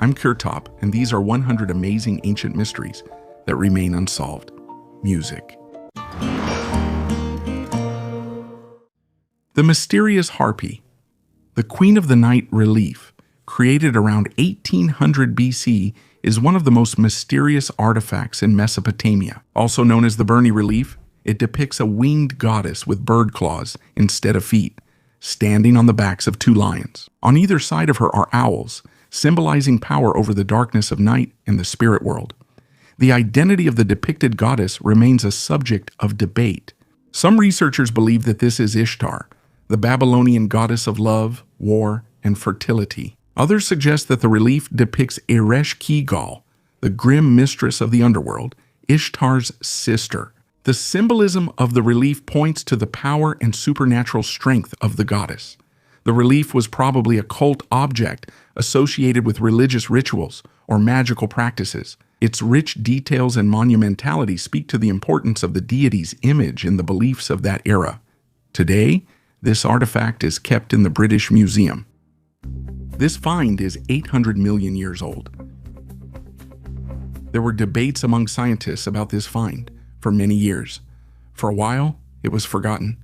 I'm Kurtop, and these are 100 amazing ancient mysteries that remain unsolved. Music. The mysterious harpy, the Queen of the Night relief, created around 1800 BC, is one of the most mysterious artifacts in Mesopotamia. Also known as the Burney relief, it depicts a winged goddess with bird claws instead of feet, standing on the backs of two lions. On either side of her are owls, symbolizing power over the darkness of night and the spirit world. The identity of the depicted goddess remains a subject of debate. Some researchers believe that this is Ishtar, the Babylonian goddess of love, war, and fertility. Others suggest that the relief depicts Eresh-ki-gal, the grim mistress of the underworld, Ishtar's sister. The symbolism of the relief points to the power and supernatural strength of the goddess. The relief was probably a cult object associated with religious rituals or magical practices. Its rich details and monumentality speak to the importance of the deity's image in the beliefs of that era. Today, this artifact is kept in the British Museum. This find is 800 million years old. There were debates among scientists about this find for many years. For a while, it was forgotten.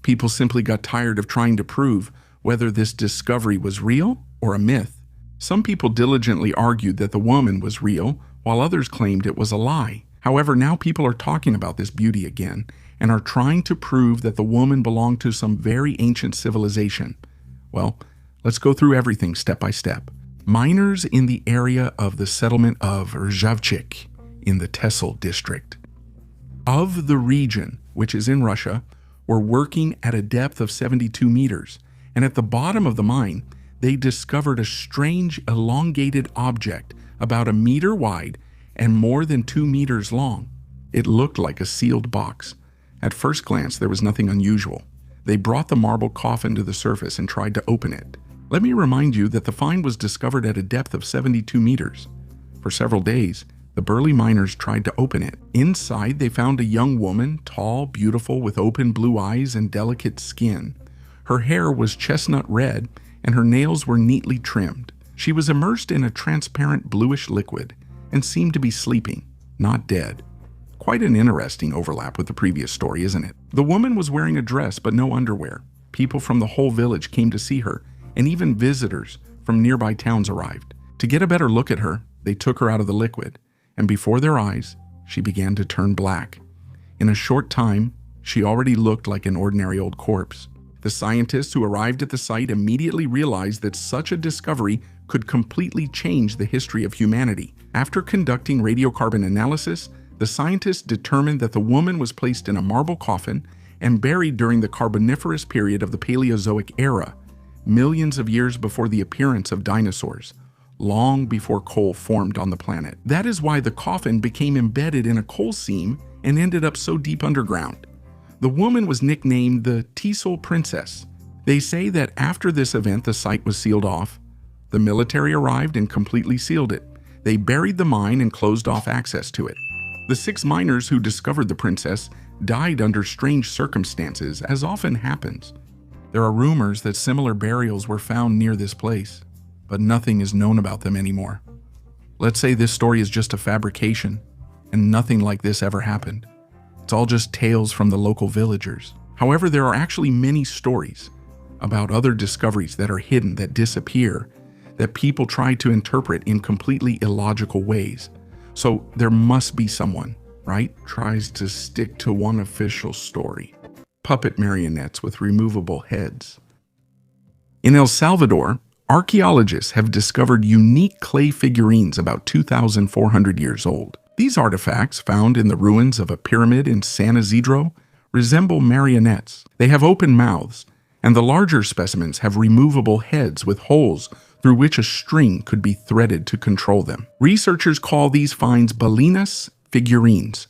People simply got tired of trying to prove whether this discovery was real or a myth. Some people diligently argued that the woman was real, while others claimed it was a lie. However, now people are talking about this beauty again and are trying to prove that the woman belonged to some very ancient civilization. Well, let's go through everything step by step. Miners in the area of the settlement of Rjavchik in the Tisul district of the region, which is in Russia, were working at a depth of 72 meters, and at the bottom of the mine, they discovered a strange elongated object about a meter wide and more than 2 meters long. It looked like a sealed box. At first glance, there was nothing unusual. They brought the marble coffin to the surface and tried to open it. Let me remind you that the find was discovered at a depth of 72 meters. For several days, the burly miners tried to open it. Inside, they found a young woman, tall, beautiful, with open blue eyes and delicate skin. Her hair was chestnut red, and her nails were neatly trimmed. She was immersed in a transparent bluish liquid and seemed to be sleeping, not dead. Quite an interesting overlap with the previous story, isn't it? The woman was wearing a dress but no underwear. People from the whole village came to see her, and even visitors from nearby towns arrived. To get a better look at her, they took her out of the liquid, and before their eyes, she began to turn black. In a short time, she already looked like an ordinary old corpse. The scientists who arrived at the site immediately realized that such a discovery could completely change the history of humanity. After conducting radiocarbon analysis, the scientists determined that the woman was placed in a marble coffin and buried during the Carboniferous period of the Paleozoic era, millions of years before the appearance of dinosaurs, long before coal formed on the planet. That is why the coffin became embedded in a coal seam and ended up so deep underground. The woman was nicknamed the Tisul Princess. They say that after this event, the site was sealed off. The military arrived and completely sealed it. They buried the mine and closed off access to it. The 6 miners who discovered the princess died under strange circumstances, as often happens. There are rumors that similar burials were found near this place, but nothing is known about them anymore. Let's say this story is just a fabrication, and nothing like this ever happened. It's all just tales from the local villagers. However, there are actually many stories about other discoveries that are hidden, that disappear, that people try to interpret in completely illogical ways. So there must be someone, right, tries to stick to one official story. Puppet marionettes with removable heads. In El Salvador, archaeologists have discovered unique clay figurines about 2,400 years old. These artifacts, found in the ruins of a pyramid in San Isidro, resemble marionettes. They have open mouths, and the larger specimens have removable heads with holes through which a string could be threaded to control them. Researchers call these finds bolinas figurines.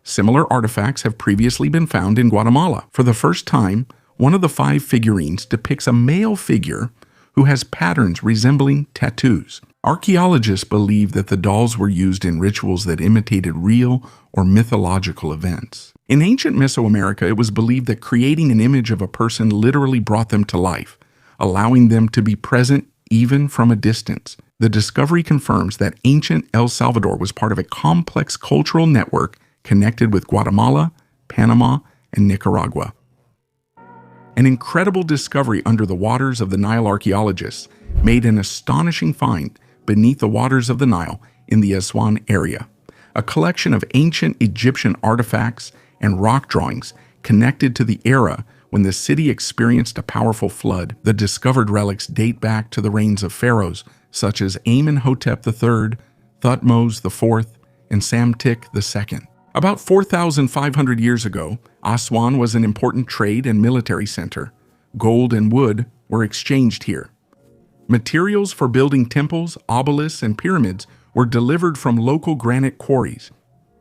Similar artifacts have previously been found in Guatemala. For the first time, one of the 5 figurines depicts a male figure who has patterns resembling tattoos. Archaeologists believe that the dolls were used in rituals that imitated real or mythological events. In ancient Mesoamerica, it was believed that creating an image of a person literally brought them to life, allowing them to be present even from a distance. The discovery confirms that ancient El Salvador was part of a complex cultural network connected with Guatemala, Panama, and Nicaragua. An incredible discovery under the waters of the Nile. Archaeologists made an astonishing find beneath the waters of the Nile in the Aswan area, a collection of ancient Egyptian artifacts and rock drawings connected to the era when the city experienced a powerful flood. The discovered relics date back to the reigns of pharaohs such as Amenhotep III, Thutmose IV, and Psamtik II. About 4,500 years ago, Aswan was an important trade and military center. Gold and wood were exchanged here. Materials for building temples, obelisks, and pyramids were delivered from local granite quarries.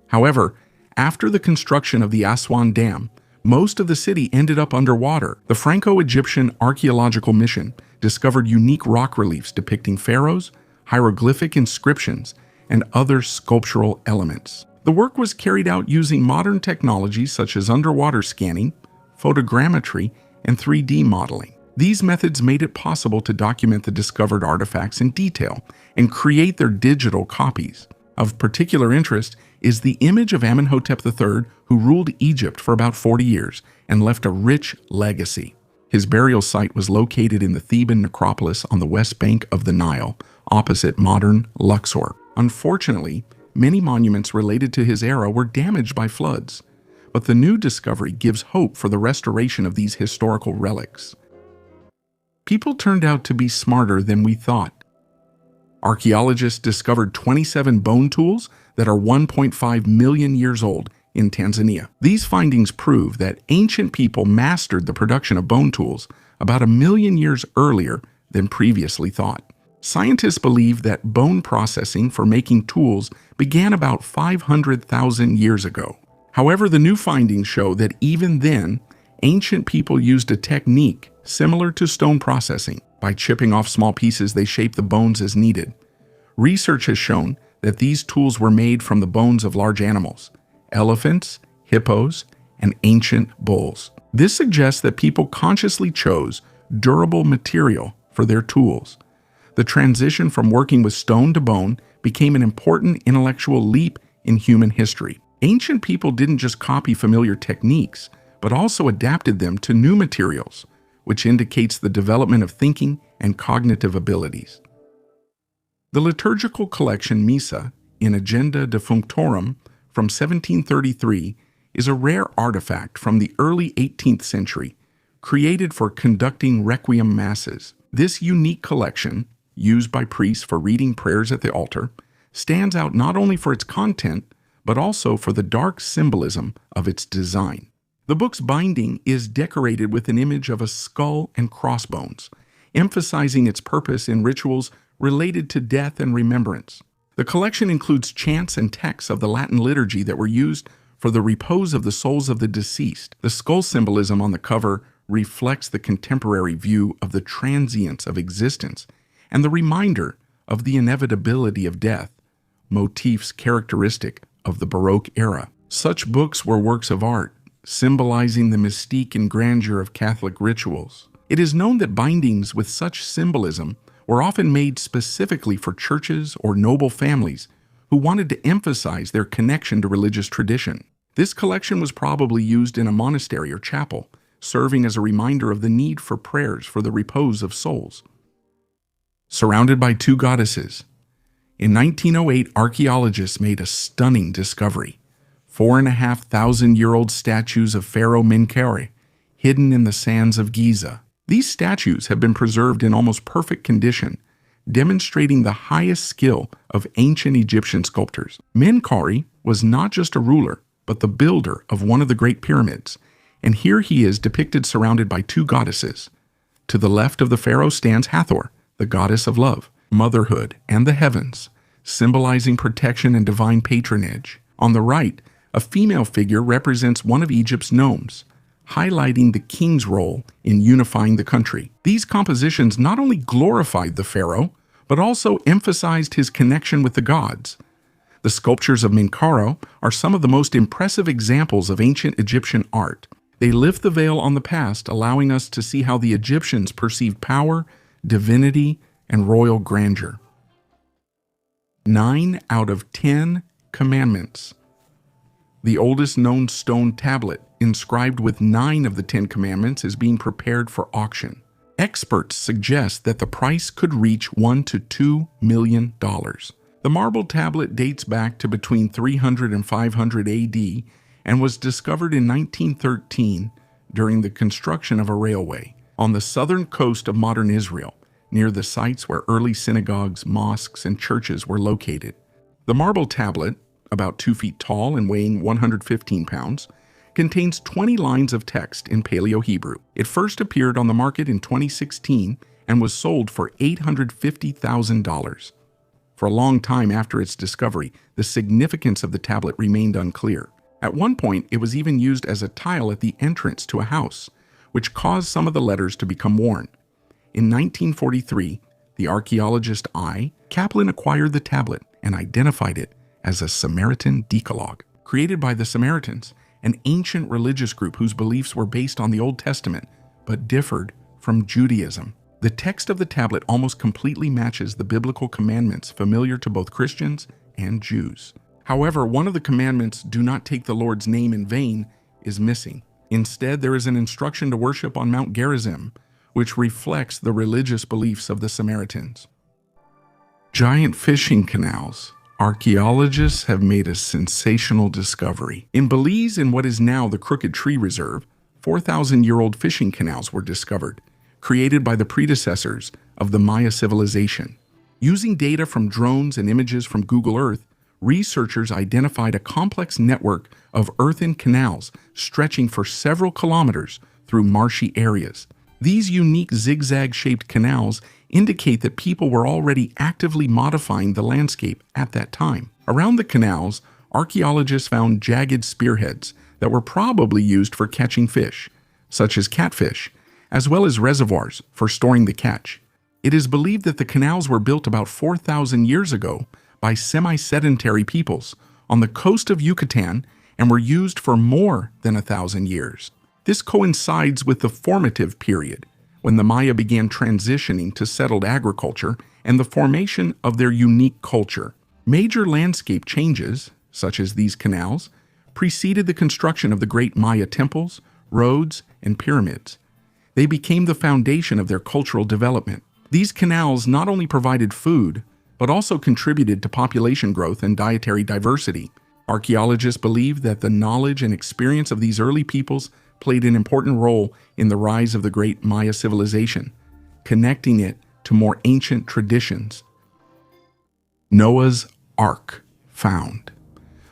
However, after the construction of the Aswan Dam, most of the city ended up underwater. The Franco-Egyptian Archaeological Mission discovered unique rock reliefs depicting pharaohs, hieroglyphic inscriptions, and other sculptural elements. The work was carried out using modern technologies such as underwater scanning, photogrammetry, and 3D modeling. These methods made it possible to document the discovered artifacts in detail and create their digital copies. Of particular interest is the image of Amenhotep III, who ruled Egypt for about 40 years and left a rich legacy. His burial site was located in the Theban necropolis on the west bank of the Nile, opposite modern Luxor. Unfortunately, many monuments related to his era were damaged by floods, but the new discovery gives hope for the restoration of these historical relics. People turned out to be smarter than we thought. Archaeologists discovered 27 bone tools that are 1.5 million years old in Tanzania. These findings prove that ancient people mastered the production of bone tools about 1 million years earlier than previously thought. Scientists believe that bone processing for making tools began about 500,000 years ago. However, the new findings show that even then, ancient people used a technique similar to stone processing. By chipping off small pieces, they shaped the bones as needed. Research has shown that these tools were made from the bones of large animals, elephants, hippos, and ancient bulls. This suggests that people consciously chose durable material for their tools. The transition from working with stone to bone became an important intellectual leap in human history. Ancient people didn't just copy familiar techniques, but also adapted them to new materials, which indicates the development of thinking and cognitive abilities. The liturgical collection Missa in Agenda Defunctorum from 1733 is a rare artifact from the early 18th century, created for conducting requiem masses. This unique collection, used by priests for reading prayers at the altar, stands out not only for its content, but also for the dark symbolism of its design. The book's binding is decorated with an image of a skull and crossbones, emphasizing its purpose in rituals related to death and remembrance. The collection includes chants and texts of the Latin liturgy that were used for the repose of the souls of the deceased. The skull symbolism on the cover reflects the contemporary view of the transience of existence and the reminder of the inevitability of death, motifs characteristic of the Baroque era. Such books were works of art, symbolizing the mystique and grandeur of Catholic rituals. It is known that bindings with such symbolism were often made specifically for churches or noble families who wanted to emphasize their connection to religious tradition. This collection was probably used in a monastery or chapel, serving as a reminder of the need for prayers for the repose of souls. Surrounded by two goddesses. In 1908, archaeologists made a stunning discovery: 4,500-year-old statues of Pharaoh Menkaure, hidden in the sands of Giza. These statues have been preserved in almost perfect condition, demonstrating the highest skill of ancient Egyptian sculptors. Menkaure was not just a ruler, but the builder of one of the great pyramids, and here he is depicted surrounded by two goddesses. To the left of the pharaoh stands Hathor, the goddess of love, motherhood, and the heavens, symbolizing protection and divine patronage. On the right, a female figure represents one of Egypt's nomes, highlighting the king's role in unifying the country. These compositions not only glorified the pharaoh, but also emphasized his connection with the gods. The sculptures of Menkaure are some of the most impressive examples of ancient Egyptian art. They lift the veil on the past, allowing us to see how the Egyptians perceived power, divinity, and royal grandeur. 9 out of 10 commandments. The oldest known stone tablet, inscribed with 9 of the 10 commandments, is being prepared for auction. Experts suggest that the price could reach $1 to $2 million. The marble tablet dates back to between 300 and 500 AD and was discovered in 1913 during the construction of a railway on the southern coast of modern Israel, near the sites where early synagogues, mosques, and churches were located. The marble tablet, about 2 feet tall and weighing 115 pounds, contains 20 lines of text in Paleo-Hebrew. It first appeared on the market in 2016 and was sold for $850,000. For a long time after its discovery, the significance of the tablet remained unclear. At one point, it was even used as a tile at the entrance to a house, which caused some of the letters to become worn. In 1943, the archaeologist I. Kaplan acquired the tablet and identified it as a Samaritan Decalogue, created by the Samaritans, an ancient religious group whose beliefs were based on the Old Testament but differed from Judaism. The text of the tablet almost completely matches the biblical commandments familiar to both Christians and Jews. However, one of the commandments, "Do not take the Lord's name in vain," is missing. Instead, there is an instruction to worship on Mount Gerizim, which reflects the religious beliefs of the Samaritans. Giant fishing canals. Archaeologists have made a sensational discovery. In Belize, in what is now the Crooked Tree Reserve, 4,000-year-old fishing canals were discovered, created by the predecessors of the Maya civilization. Using data from drones and images from Google Earth, researchers identified a complex network of earthen canals stretching for several kilometers through marshy areas. These unique zigzag-shaped canals indicate that people were already actively modifying the landscape at that time. Around the canals, archaeologists found jagged spearheads that were probably used for catching fish, such as catfish, as well as reservoirs for storing the catch. It is believed that the canals were built about 4,000 years ago by semi-sedentary peoples on the coast of Yucatan and were used for more than 1,000 years. This coincides with the formative period, when the Maya began transitioning to settled agriculture and the formation of their unique culture. Major landscape changes, such as these canals, preceded the construction of the great Maya temples, roads, and pyramids. They became the foundation of their cultural development. These canals not only provided food, but also contributed to population growth and dietary diversity. Archaeologists believe that the knowledge and experience of these early peoples played an important role in the rise of the great Maya civilization, connecting it to more ancient traditions. Noah's Ark found.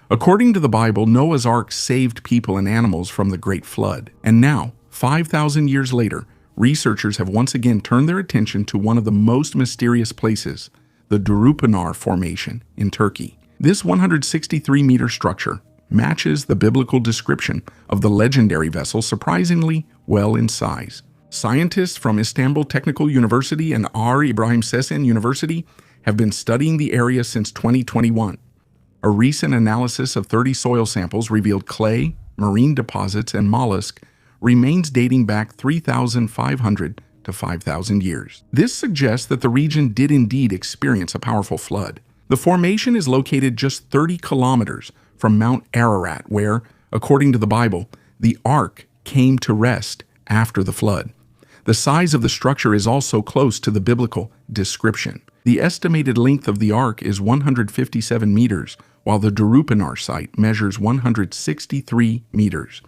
According to the Bible, Noah's Ark saved people and animals from the Great Flood. And now, 5,000 years later, researchers have once again turned their attention to one of the most mysterious places, the Durupinar Formation in Turkey. This 163-meter structure matches the biblical description of the legendary vessel surprisingly well in size. Scientists from Istanbul Technical University and R. Ibrahim Sesen University have been studying the area since 2021. A recent analysis of 30 soil samples revealed clay, marine deposits, and mollusk remains dating back 3,500 to 5,000 years. This suggests that the region did indeed experience a powerful flood. The formation is located just 30 kilometers from Mount Ararat, where, according to the Bible, the Ark came to rest after the flood. The size of the structure is also close to the biblical description. The estimated length of the Ark is 157 meters, while the Durupinar site measures 163 meters.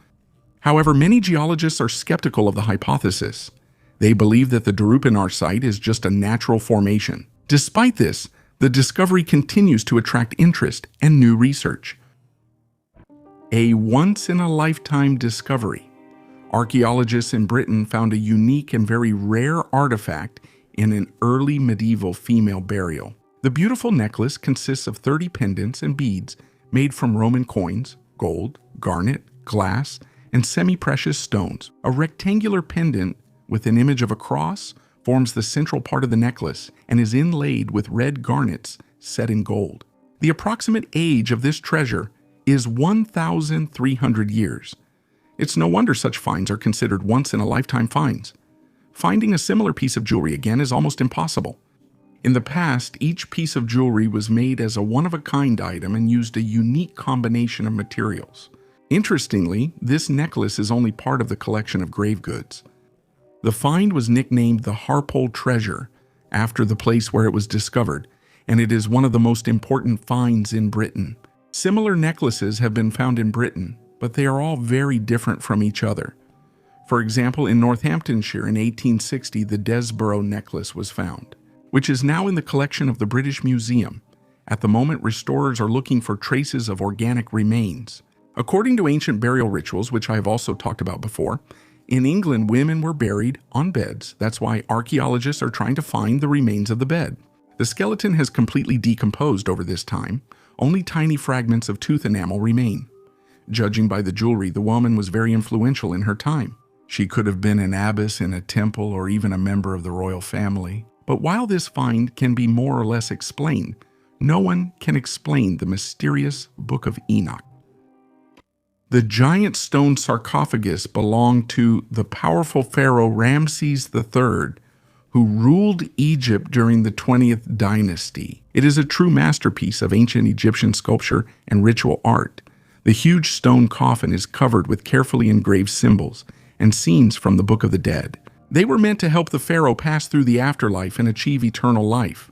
However, many geologists are skeptical of the hypothesis. They believe that the Durupinar site is just a natural formation. Despite this, the discovery continues to attract interest and new research. A once-in-a-lifetime discovery. Archaeologists in Britain found a unique and very rare artifact in an early medieval female burial. The beautiful necklace consists of 30 pendants and beads made from Roman coins, gold, garnet, glass, and semi-precious stones. A rectangular pendant with an image of a cross forms the central part of the necklace and is inlaid with red garnets set in gold. The approximate age of this treasure is 1,300 years. It's no wonder such finds are considered once-in-a-lifetime finds. Finding a similar piece of jewelry again is almost impossible. In the past, each piece of jewelry was made as a one-of-a-kind item and used a unique combination of materials. Interestingly, this necklace is only part of the collection of grave goods. The find was nicknamed the Harpole Treasure after the place where it was discovered, and it is one of the most important finds in Britain. Similar necklaces have been found in Britain, but they are all very different from each other. For example, in Northamptonshire in 1860, the Desborough necklace was found, which is now in the collection of the British Museum. At the moment, restorers are looking for traces of organic remains. According to ancient burial rituals, which I have also talked about before, in England, women were buried on beds. That's why archaeologists are trying to find the remains of the bed. The skeleton has completely decomposed over this time. Only tiny fragments of tooth enamel remain. Judging by the jewelry, the woman was very influential in her time. She could have been an abbess in a temple or even a member of the royal family. But while this find can be more or less explained, no one can explain the mysterious Book of Enoch. The giant stone sarcophagus belonged to the powerful pharaoh Ramses III, who ruled Egypt during the 20th dynasty. It is a true masterpiece of ancient Egyptian sculpture and ritual art. The huge stone coffin is covered with carefully engraved symbols and scenes from the Book of the Dead. They were meant to help the pharaoh pass through the afterlife and achieve eternal life.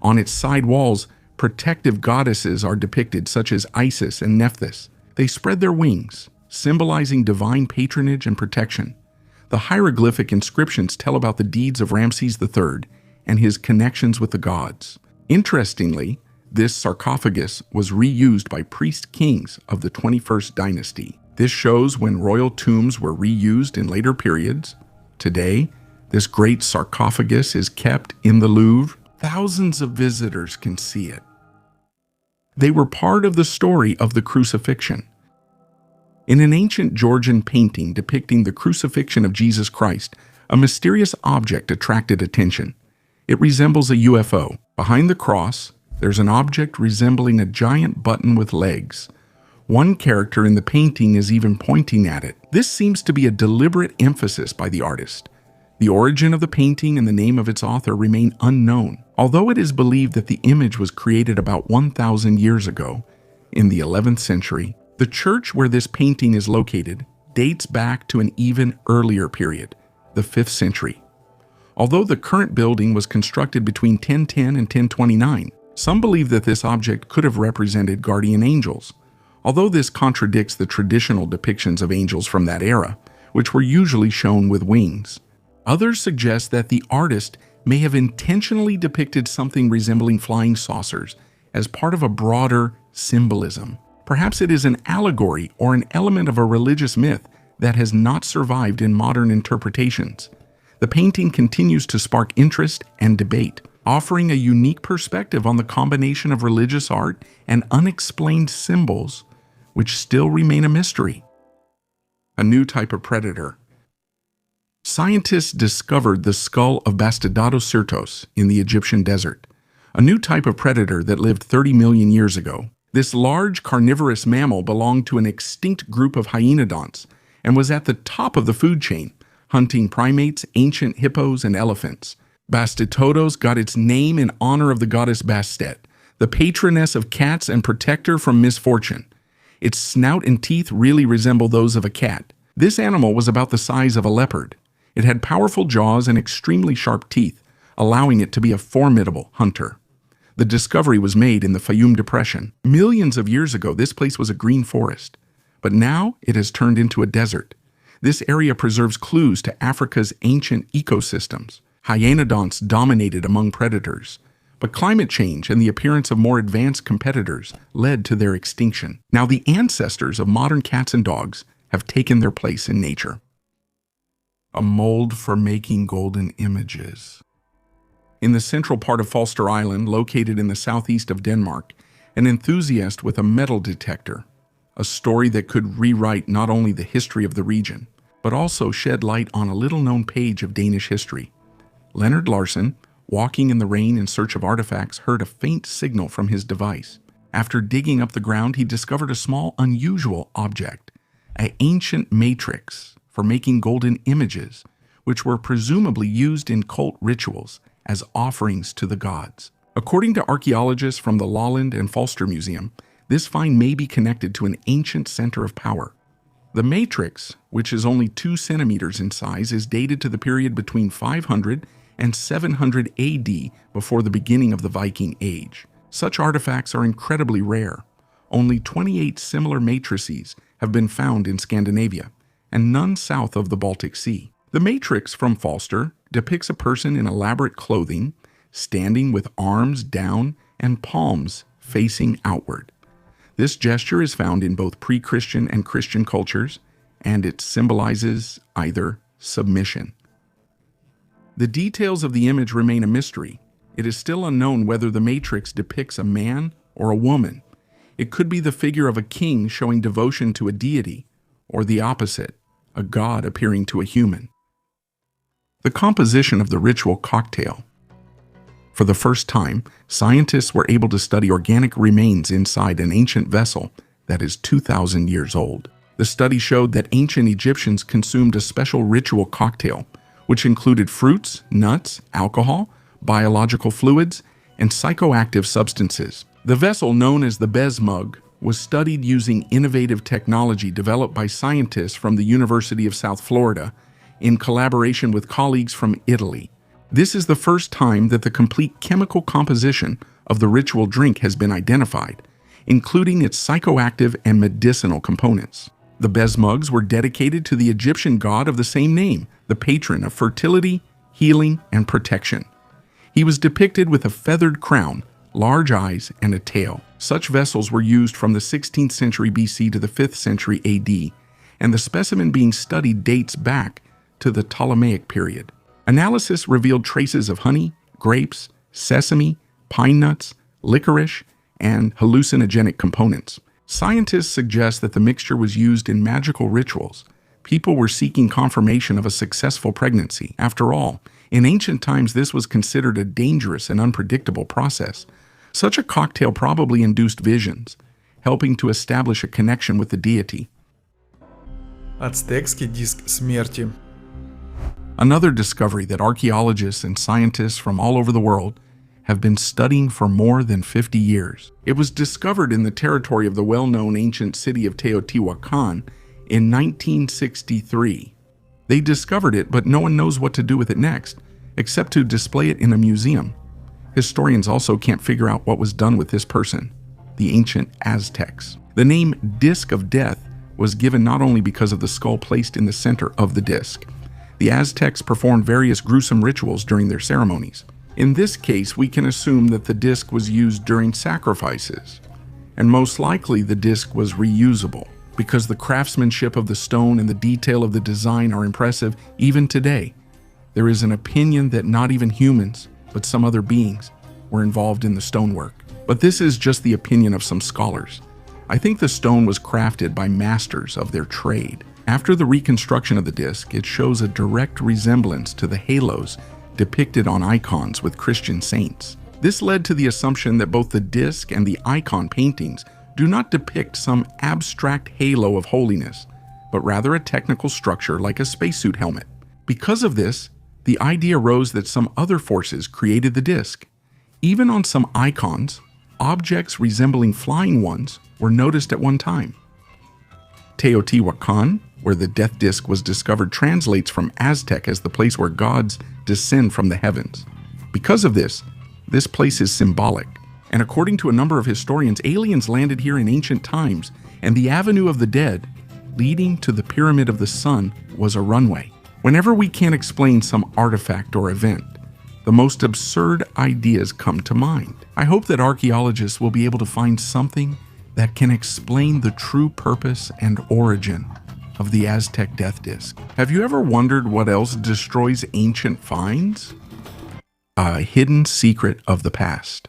On its side walls, protective goddesses are depicted, such as Isis and Nephthys. They spread their wings, symbolizing divine patronage and protection. The hieroglyphic inscriptions tell about the deeds of Ramses III and his connections with the gods. Interestingly, this sarcophagus was reused by priest kings of the 21st dynasty. This shows when royal tombs were reused in later periods. Today, this great sarcophagus is kept in the Louvre. Thousands of visitors can see it. They were part of the story of the crucifixion. In an ancient Georgian painting depicting the crucifixion of Jesus Christ, a mysterious object attracted attention. It resembles a UFO. Behind the cross, there's an object resembling a giant button with legs. One character in the painting is even pointing at it. This seems to be a deliberate emphasis by the artist. The origin of the painting and the name of its author remain unknown, although it is believed that the image was created about 1,000 years ago, in the 11th century. The church where this painting is located dates back to an even earlier period, the 5th century. Although the current building was constructed between 1010 and 1029, some believe that this object could have represented guardian angels, although this contradicts the traditional depictions of angels from that era, which were usually shown with wings. Others suggest that the artist may have intentionally depicted something resembling flying saucers as part of a broader symbolism. Perhaps it is an allegory or an element of a religious myth that has not survived in modern interpretations. The painting continues to spark interest and debate, offering a unique perspective on the combination of religious art and unexplained symbols, which still remain a mystery. A new type of predator. Scientists discovered the skull of Bastidotocyrtos in the Egyptian desert, a new type of predator that lived 30 million years ago. This large carnivorous mammal belonged to an extinct group of hyenodonts and was at the top of the food chain, hunting primates, ancient hippos, and elephants. Bastidotocyrtos got its name in honor of the goddess Bastet, the patroness of cats and protector from misfortune. Its snout and teeth really resemble those of a cat. This animal was about the size of a leopard. It had powerful jaws and extremely sharp teeth, allowing it to be a formidable hunter. The discovery was made in the Fayum Depression. Millions of years ago, this place was a green forest, but now it has turned into a desert. This area preserves clues to Africa's ancient ecosystems. Hyenodonts dominated among predators, but climate change and the appearance of more advanced competitors led to their extinction. Now the ancestors of modern cats and dogs have taken their place in nature. A mold for making golden images. In the central part of Falster Island, located in the southeast of Denmark, an enthusiast with a metal detector, a story that could rewrite not only the history of the region, but also shed light on a little-known page of Danish history. Leonard Larsen, walking in the rain in search of artifacts, heard a faint signal from his device. After digging up the ground, he discovered a small, unusual object, an ancient matrix for making golden images, which were presumably used in cult rituals as offerings to the gods. According to archaeologists from the Lolland and Falster Museum, this find may be connected to an ancient center of power. The matrix, which is only 2 centimeters in size, is dated to the period between 500 and 700 AD, before the beginning of the Viking Age. Such artifacts are incredibly rare. Only 28 similar matrices have been found in Scandinavia, and none south of the Baltic Sea. The matrix from Falster depicts a person in elaborate clothing, standing with arms down and palms facing outward. This gesture is found in both pre-Christian and Christian cultures, and it symbolizes either submission. The details of the image remain a mystery. It is still unknown whether the matrix depicts a man or a woman. It could be the figure of a king showing devotion to a deity, or the opposite, a god appearing to a human. The composition of the ritual cocktail. For the first time, scientists were able to study organic remains inside an ancient vessel that is 2,000 years old. The study showed that ancient Egyptians consumed a special ritual cocktail, which included fruits, nuts, alcohol, biological fluids, and psychoactive substances. The vessel, known as the Bez mug, was studied using innovative technology developed by scientists from the University of South Florida in collaboration with colleagues from Italy. This is the first time that the complete chemical composition of the ritual drink has been identified, including its psychoactive and medicinal components. The Bez mugs were dedicated to the Egyptian god of the same name, the patron of fertility, healing, and protection. He was depicted with a feathered crown, large eyes, and a tail. Such vessels were used from the 16th century BC to the 5th century AD, and the specimen being studied dates back to the Ptolemaic period. Analysis revealed traces of honey, grapes, sesame, pine nuts, licorice, and hallucinogenic components. Scientists suggest that the mixture was used in magical rituals. People were seeking confirmation of a successful pregnancy. After all, in ancient times, this was considered a dangerous and unpredictable process. Such a cocktail probably induced visions, helping to establish a connection with the deity. Ацтекский диск смерти. Another discovery that archaeologists and scientists from all over the world have been studying for more than 50 years. It was discovered in the territory of the well-known ancient city of Teotihuacan in 1963. They discovered it, but no one knows what to do with it next, except to display it in a museum. Historians also can't figure out what was done with this person, the ancient Aztecs. The name Disc of Death was given not only because of the skull placed in the center of the disc. The Aztecs performed various gruesome rituals during their ceremonies. In this case, we can assume that the disc was used during sacrifices, and most likely the disc was reusable, because the craftsmanship of the stone and the detail of the design are impressive even today. There is an opinion that not even humans, but some other beings, were involved in the stonework. But this is just the opinion of some scholars. I think the stone was crafted by masters of their trade. After the reconstruction of the disc, it shows a direct resemblance to the halos depicted on icons with Christian saints. This led to the assumption that both the disc and the icon paintings do not depict some abstract halo of holiness, but rather a technical structure like a spacesuit helmet. Because of this, the idea arose that some other forces created the disc. Even on some icons, objects resembling flying ones were noticed at one time. Teotihuacan, where the death disc was discovered, translates from Aztec as the place where gods descend from the heavens. Because of this place is symbolic. And according to a number of historians, aliens landed here in ancient times, and the Avenue of the Dead, leading to the Pyramid of the Sun, was a runway. Whenever we can't explain some artifact or event, the most absurd ideas come to mind. I hope that archaeologists will be able to find something that can explain the true purpose and origin of the Aztec death disc. Have you ever wondered what else destroys ancient finds? A hidden secret of the past.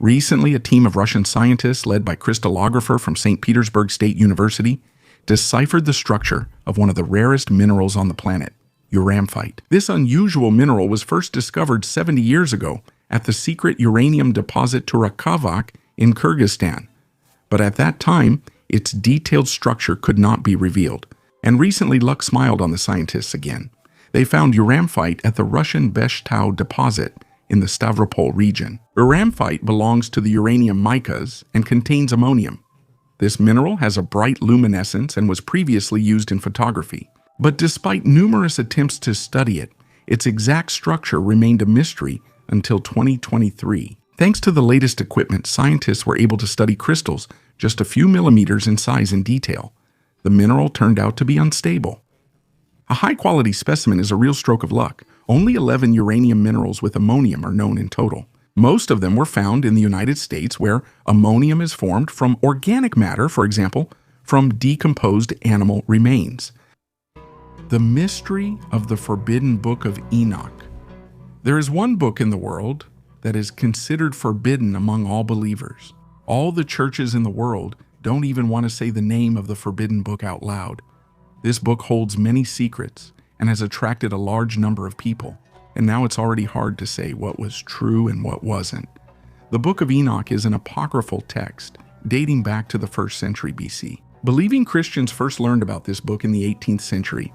Recently, a team of Russian scientists led by crystallographer from St. Petersburg State University deciphered the structure of one of the rarest minerals on the planet, uramphite. This unusual mineral was first discovered 70 years ago at the secret uranium deposit Turakhavak in Kyrgyzstan. But at that time, its detailed structure could not be revealed. And recently, luck smiled on the scientists again. They found uramphite at the Russian Beshtau deposit in the Stavropol region. Uramphite belongs to the uranium micas and contains ammonium. This mineral has a bright luminescence and was previously used in photography. But despite numerous attempts to study it, its exact structure remained a mystery until 2023. Thanks to the latest equipment, scientists were able to study crystals just a few millimeters in size in detail. The mineral turned out to be unstable. A high-quality specimen is a real stroke of luck. Only 11 uranium minerals with ammonium are known in total. Most of them were found in the United States, where ammonium is formed from organic matter, for example, from decomposed animal remains. The mystery of the forbidden book of Enoch. There is one book in the world that is considered forbidden among all believers. All the churches in the world don't even want to say the name of the forbidden book out loud. This book holds many secrets and has attracted a large number of people, and now it's already hard to say what was true and what wasn't. The Book of Enoch is an apocryphal text dating back to the 1st century BC. Believing Christians first learned about this book in the 18th century.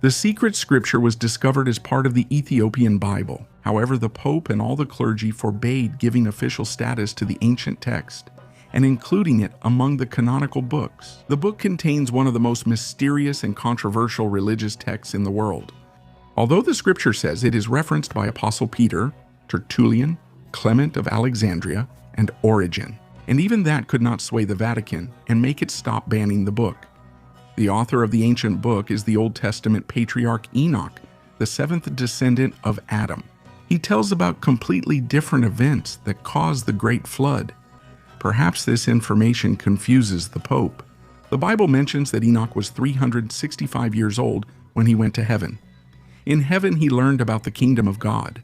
The secret scripture was discovered as part of the Ethiopian Bible. However, the Pope and all the clergy forbade giving official status to the ancient text and including it among the canonical books. The book contains one of the most mysterious and controversial religious texts in the world. Although the scripture says it is referenced by Apostle Peter, Tertullian, Clement of Alexandria, and Origen, and even that could not sway the Vatican and make it stop banning the book. The author of the ancient book is the Old Testament patriarch Enoch, the 7th descendant of Adam. He tells about completely different events that caused the Great Flood. Perhaps this information confuses the Pope. The Bible mentions that Enoch was 365 years old when he went to heaven. In heaven, he learned about the kingdom of God,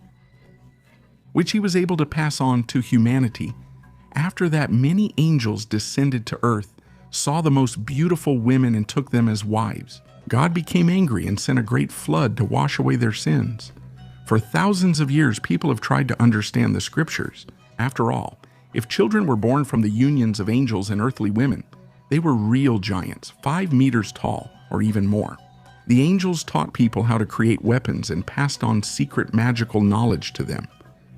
which he was able to pass on to humanity. After that, many angels descended to earth, saw the most beautiful women and took them as wives. God became angry and sent a great flood to wash away their sins. For thousands of years, people have tried to understand the scriptures. After all, if children were born from the unions of angels and earthly women, they were real giants, 5 meters tall or even more. The angels taught people how to create weapons and passed on secret magical knowledge to them.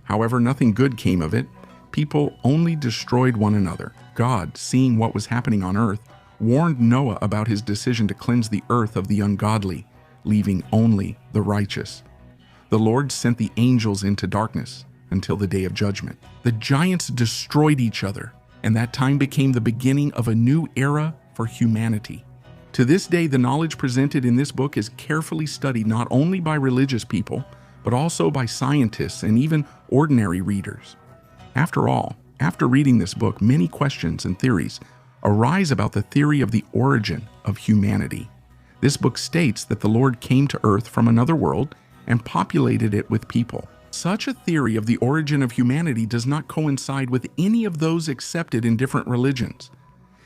However, nothing good came of it. People only destroyed one another. God, seeing what was happening on earth, warned Noah about his decision to cleanse the earth of the ungodly, leaving only the righteous. The Lord sent the angels into darkness until the day of judgment. The giants destroyed each other, and that time became the beginning of a new era for humanity. To this day, the knowledge presented in this book is carefully studied not only by religious people, but also by scientists and even ordinary readers. After all, after reading this book, many questions and theories arise about the theory of the origin of humanity. This book states that the Lord came to earth from another world and populated it with people. Such a theory of the origin of humanity does not coincide with any of those accepted in different religions.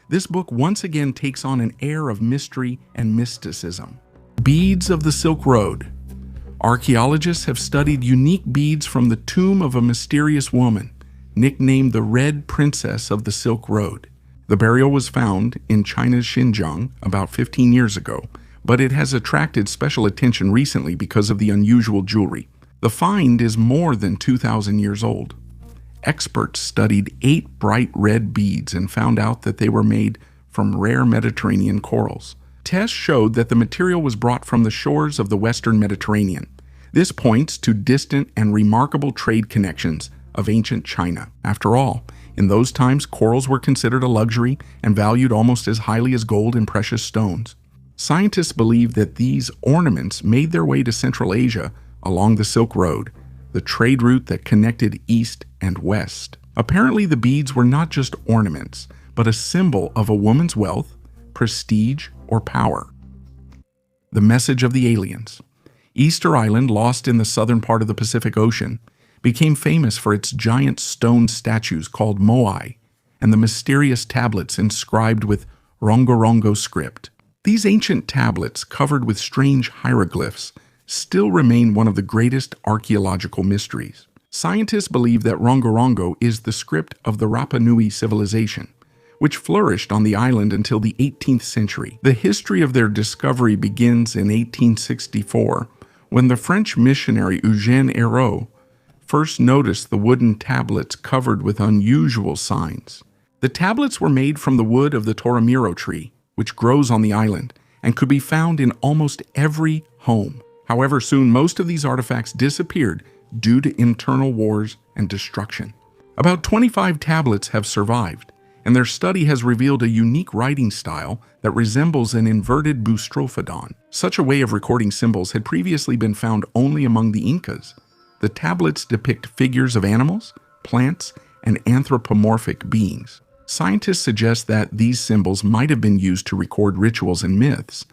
This book once again takes on an air of mystery and mysticism. Beads of the Silk Road. Archaeologists have studied unique beads from the tomb of a mysterious woman, nicknamed the Red Princess of the Silk Road. The burial was found in China's Xinjiang about 15 years ago, but it has attracted special attention recently because of the unusual jewelry. The find is more than 2,000 years old. Experts studied 8 bright red beads and found out that they were made from rare Mediterranean corals. Tests showed that the material was brought from the shores of the Western Mediterranean. This points to distant and remarkable trade connections of ancient China. After all, in those times, corals were considered a luxury and valued almost as highly as gold and precious stones. Scientists believe that these ornaments made their way to Central Asia along the Silk Road, the trade route that connected East and West. Apparently, the beads were not just ornaments, but a symbol of a woman's wealth, prestige, or power. The message of the aliens. Easter Island, lost in the southern part of the Pacific Ocean, became famous for its giant stone statues called moai and the mysterious tablets inscribed with Rongorongo script. These ancient tablets, covered with strange hieroglyphs, still remain one of the greatest archaeological mysteries. Scientists believe that Rongorongo is the script of the Rapa Nui civilization, which flourished on the island until the 18th century. The history of their discovery begins in 1864, when the French missionary Eugène Hérault first noticed the wooden tablets covered with unusual signs. The tablets were made from the wood of the toramiro tree, which grows on the island and could be found in almost every home. However, soon most of these artifacts disappeared due to internal wars and destruction. About 25 tablets have survived, and their study has revealed a unique writing style that resembles an inverted boustrophodon. Such a way of recording symbols had previously been found only among the Incas. The tablets depict figures of animals, plants, and anthropomorphic beings. Scientists suggest that these symbols might have been used to record rituals and myths.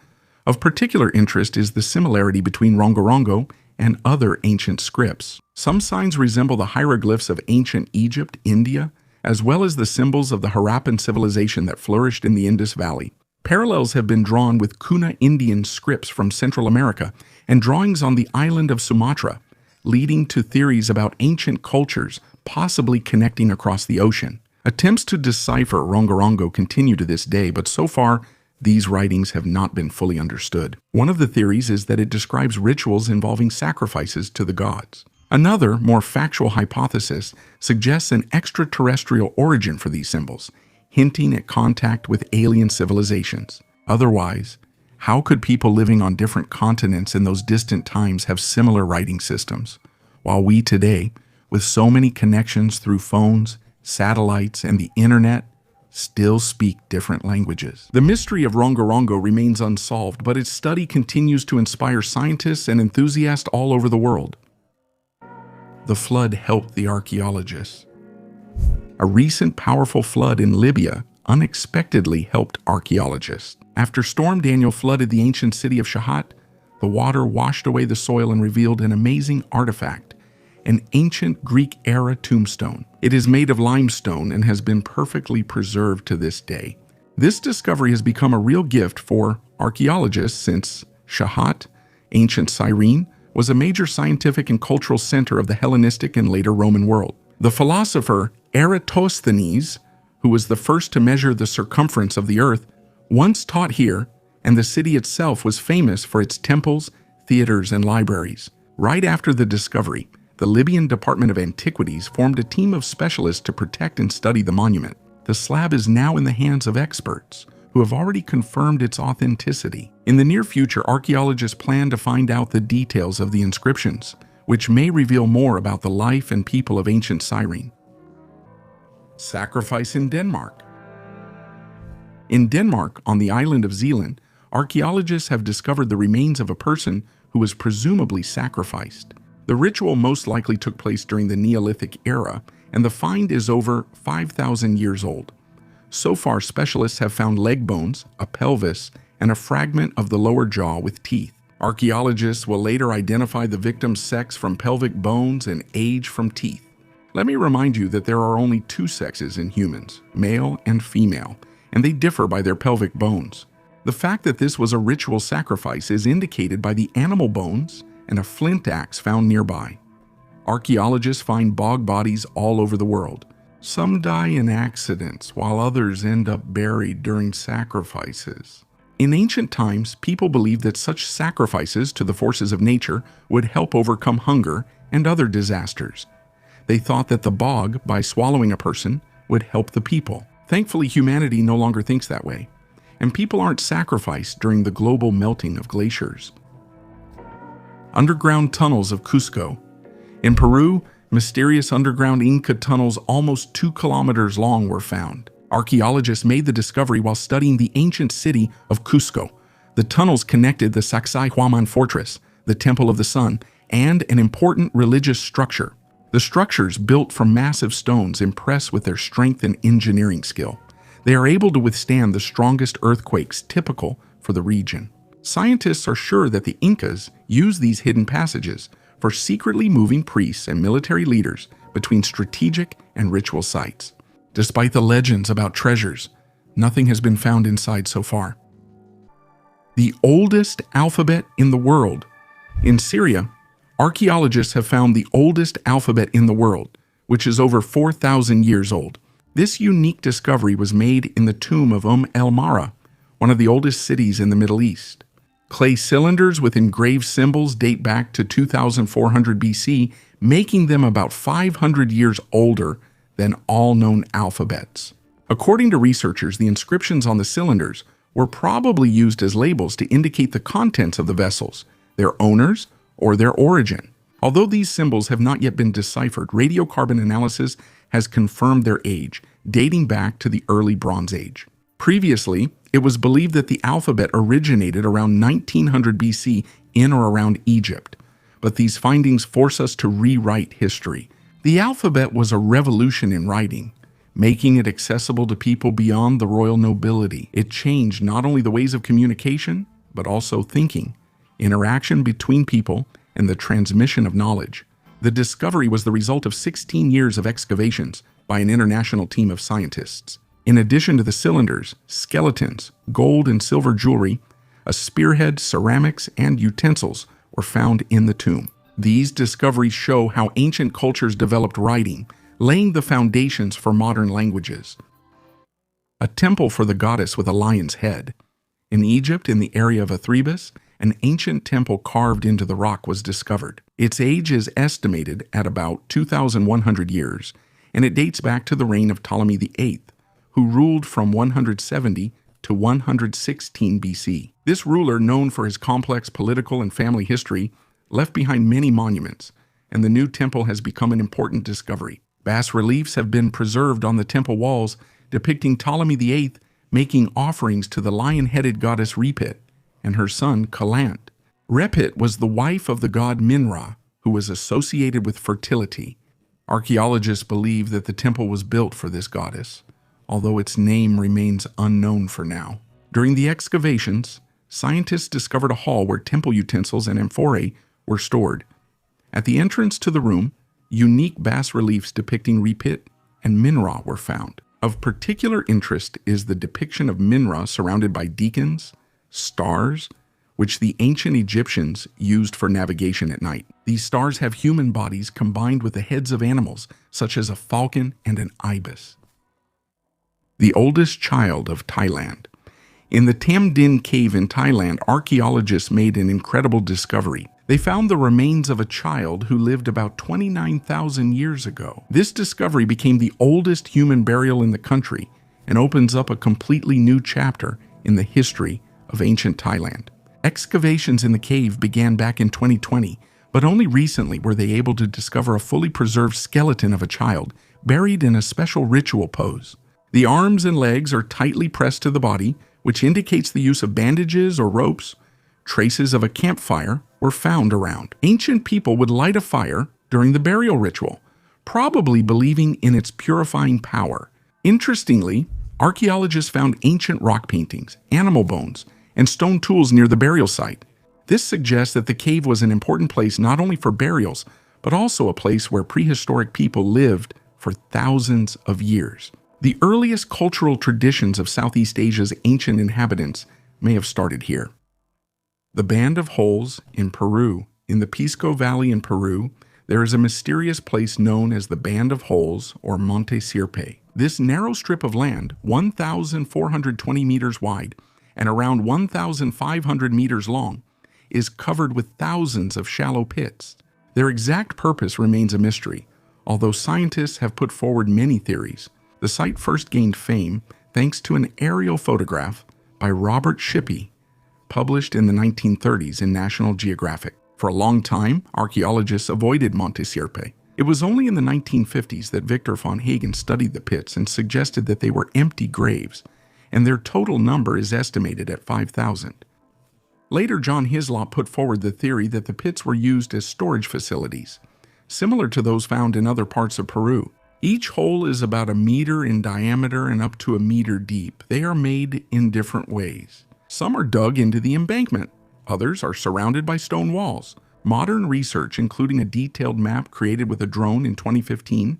Of particular interest is the similarity between rongorongo and other ancient scripts. Some signs resemble the hieroglyphs of ancient Egypt, India, as well as the symbols of the Harappan civilization that flourished in the Indus Valley. Parallels have been drawn with Kuna Indian scripts from Central America and drawings on the island of Sumatra, leading to theories about ancient cultures possibly connecting across the ocean. Attempts to decipher rongorongo continue to this day, but so far, these writings have not been fully understood. One of the theories is that it describes rituals involving sacrifices to the gods. Another, more factual hypothesis suggests an extraterrestrial origin for these symbols, hinting at contact with alien civilizations. Otherwise, how could people living on different continents in those distant times have similar writing systems, while we today, with so many connections through phones, satellites, and the internet, still speak different languages? The mystery of rongorongo remains unsolved, but its study continues to inspire scientists and enthusiasts all over the world. The flood helped the archaeologists. A recent powerful flood in Libya unexpectedly helped archaeologists. After Storm Daniel flooded the ancient city of Shahat, the water washed away the soil and revealed an amazing artifact, an ancient Greek-era tombstone. It is made of limestone and has been perfectly preserved to this day. This discovery has become a real gift for archaeologists since Shahat, ancient Cyrene, was a major scientific and cultural center of the Hellenistic and later Roman world. The philosopher Eratosthenes, who was the first to measure the circumference of the earth, once taught here, and the city itself was famous for its temples, theaters, and libraries. Right after the discovery, the Libyan Department of Antiquities formed a team of specialists to protect and study the monument. The slab is now in the hands of experts who have already confirmed its authenticity. In the near future, archaeologists plan to find out the details of the inscriptions, which may reveal more about the life and people of ancient Cyrene. Sacrifice in Denmark. In Denmark, on the island of Zealand, archaeologists have discovered the remains of a person who was presumably sacrificed. The ritual most likely took place during the Neolithic era, and the find is over 5,000 years old. So far, specialists have found leg bones, a pelvis, and a fragment of the lower jaw with teeth. Archaeologists will later identify the victim's sex from pelvic bones and age from teeth. Let me remind you that there are only two sexes in humans, male and female, and they differ by their pelvic bones. The fact that this was a ritual sacrifice is indicated by the animal bones and a flint axe found nearby. Archaeologists find bog bodies all over the world. Some die in accidents, while others end up buried during sacrifices. In ancient times, people believed that such sacrifices to the forces of nature would help overcome hunger and other disasters. They thought that the bog, by swallowing a person, would help the people. Thankfully, humanity no longer thinks that way, and people aren't sacrificed during the global melting of glaciers. Underground tunnels of Cusco. In Peru, mysterious underground Inca tunnels almost 2 kilometers long were found. Archaeologists made the discovery while studying the ancient city of Cusco. The tunnels connected the Sacsayhuaman fortress, the Temple of the Sun, and an important religious structure. The structures, built from massive stones, impress with their strength and engineering skill. They are able to withstand the strongest earthquakes typical for the region. Scientists are sure that the Incas used these hidden passages for secretly moving priests and military leaders between strategic and ritual sites. Despite the legends about treasures, nothing has been found inside so far. The oldest alphabet in the world. In Syria, archaeologists have found the oldest alphabet in the world, which is over 4,000 years old. This unique discovery was made in the tomb of el-Mara, one of the oldest cities in the Middle East. Clay cylinders with engraved symbols date back to 2400 BC, making them about 500 years older than all known alphabets. According to researchers, the inscriptions on the cylinders were probably used as labels to indicate the contents of the vessels, their owners, or their origin. Although these symbols have not yet been deciphered, radiocarbon analysis has confirmed their age, dating back to the early Bronze Age. Previously, it was believed that the alphabet originated around 1900 BC in or around Egypt, but these findings force us to rewrite history. The alphabet was a revolution in writing, making it accessible to people beyond the royal nobility. It changed not only the ways of communication, but also thinking, interaction between people, and the transmission of knowledge. The discovery was the result of 16 years of excavations by an international team of scientists. In addition to the cylinders, skeletons, gold and silver jewelry, a spearhead, ceramics, and utensils were found in the tomb. These discoveries show how ancient cultures developed writing, laying the foundations for modern languages. A temple for the goddess with a lion's head. In Egypt, in the area of Athribis, an ancient temple carved into the rock was discovered. Its age is estimated at about 2,100 years, and it dates back to the reign of Ptolemy VIII, who ruled from 170 to 116 BC. This ruler, known for his complex political and family history, left behind many monuments, and the new temple has become an important discovery. Bas-reliefs have been preserved on the temple walls depicting Ptolemy VIII making offerings to the lion-headed goddess Repit and her son Calant. Repit was the wife of the god Minra, who was associated with fertility. Archaeologists believe that the temple was built for this goddess, although its name remains unknown for now. During the excavations, scientists discovered a hall where temple utensils and amphorae were stored. At the entrance to the room, unique bas-reliefs depicting Repit and Minra were found. Of particular interest is the depiction of Minra surrounded by deacons, stars, which the ancient Egyptians used for navigation at night. These stars have human bodies combined with the heads of animals, such as a falcon and an ibis. The oldest child of Thailand. In the Tam Dinh cave in Thailand, archaeologists made an incredible discovery. They found the remains of a child who lived about 29,000 years ago. This discovery became the oldest human burial in the country and opens up a completely new chapter in the history of ancient Thailand. Excavations in the cave began back in 2020, but only recently were they able to discover a fully preserved skeleton of a child buried in a special ritual pose. The arms and legs are tightly pressed to the body, which indicates the use of bandages or ropes. Traces of a campfire were found around. Ancient people would light a fire during the burial ritual, probably believing in its purifying power. Interestingly, archaeologists found ancient rock paintings, animal bones, and stone tools near the burial site. This suggests that the cave was an important place not only for burials, but also a place where prehistoric people lived for thousands of years. The earliest cultural traditions of Southeast Asia's ancient inhabitants may have started here. The Band of Holes in Peru. In the Pisco Valley in Peru, there is a mysterious place known as the Band of Holes, or Monte Sirpe. This narrow strip of land, 1,420 meters wide and around 1,500 meters long, is covered with thousands of shallow pits. Their exact purpose remains a mystery, although scientists have put forward many theories. The site first gained fame thanks to an aerial photograph by Robert Shippey, published in the 1930s in National Geographic. For a long time, archaeologists avoided Monte Sirpe. It was only in the 1950s that Victor von Hagen studied the pits and suggested that they were empty graves, and their total number is estimated at 5,000. Later, John Hislop put forward the theory that the pits were used as storage facilities, similar to those found in other parts of Peru. Each hole is about 1 meter in diameter and up to 1 meter deep. They are made in different ways. Some are dug into the embankment. Others are surrounded by stone walls. Modern research, including a detailed map created with a drone in 2015,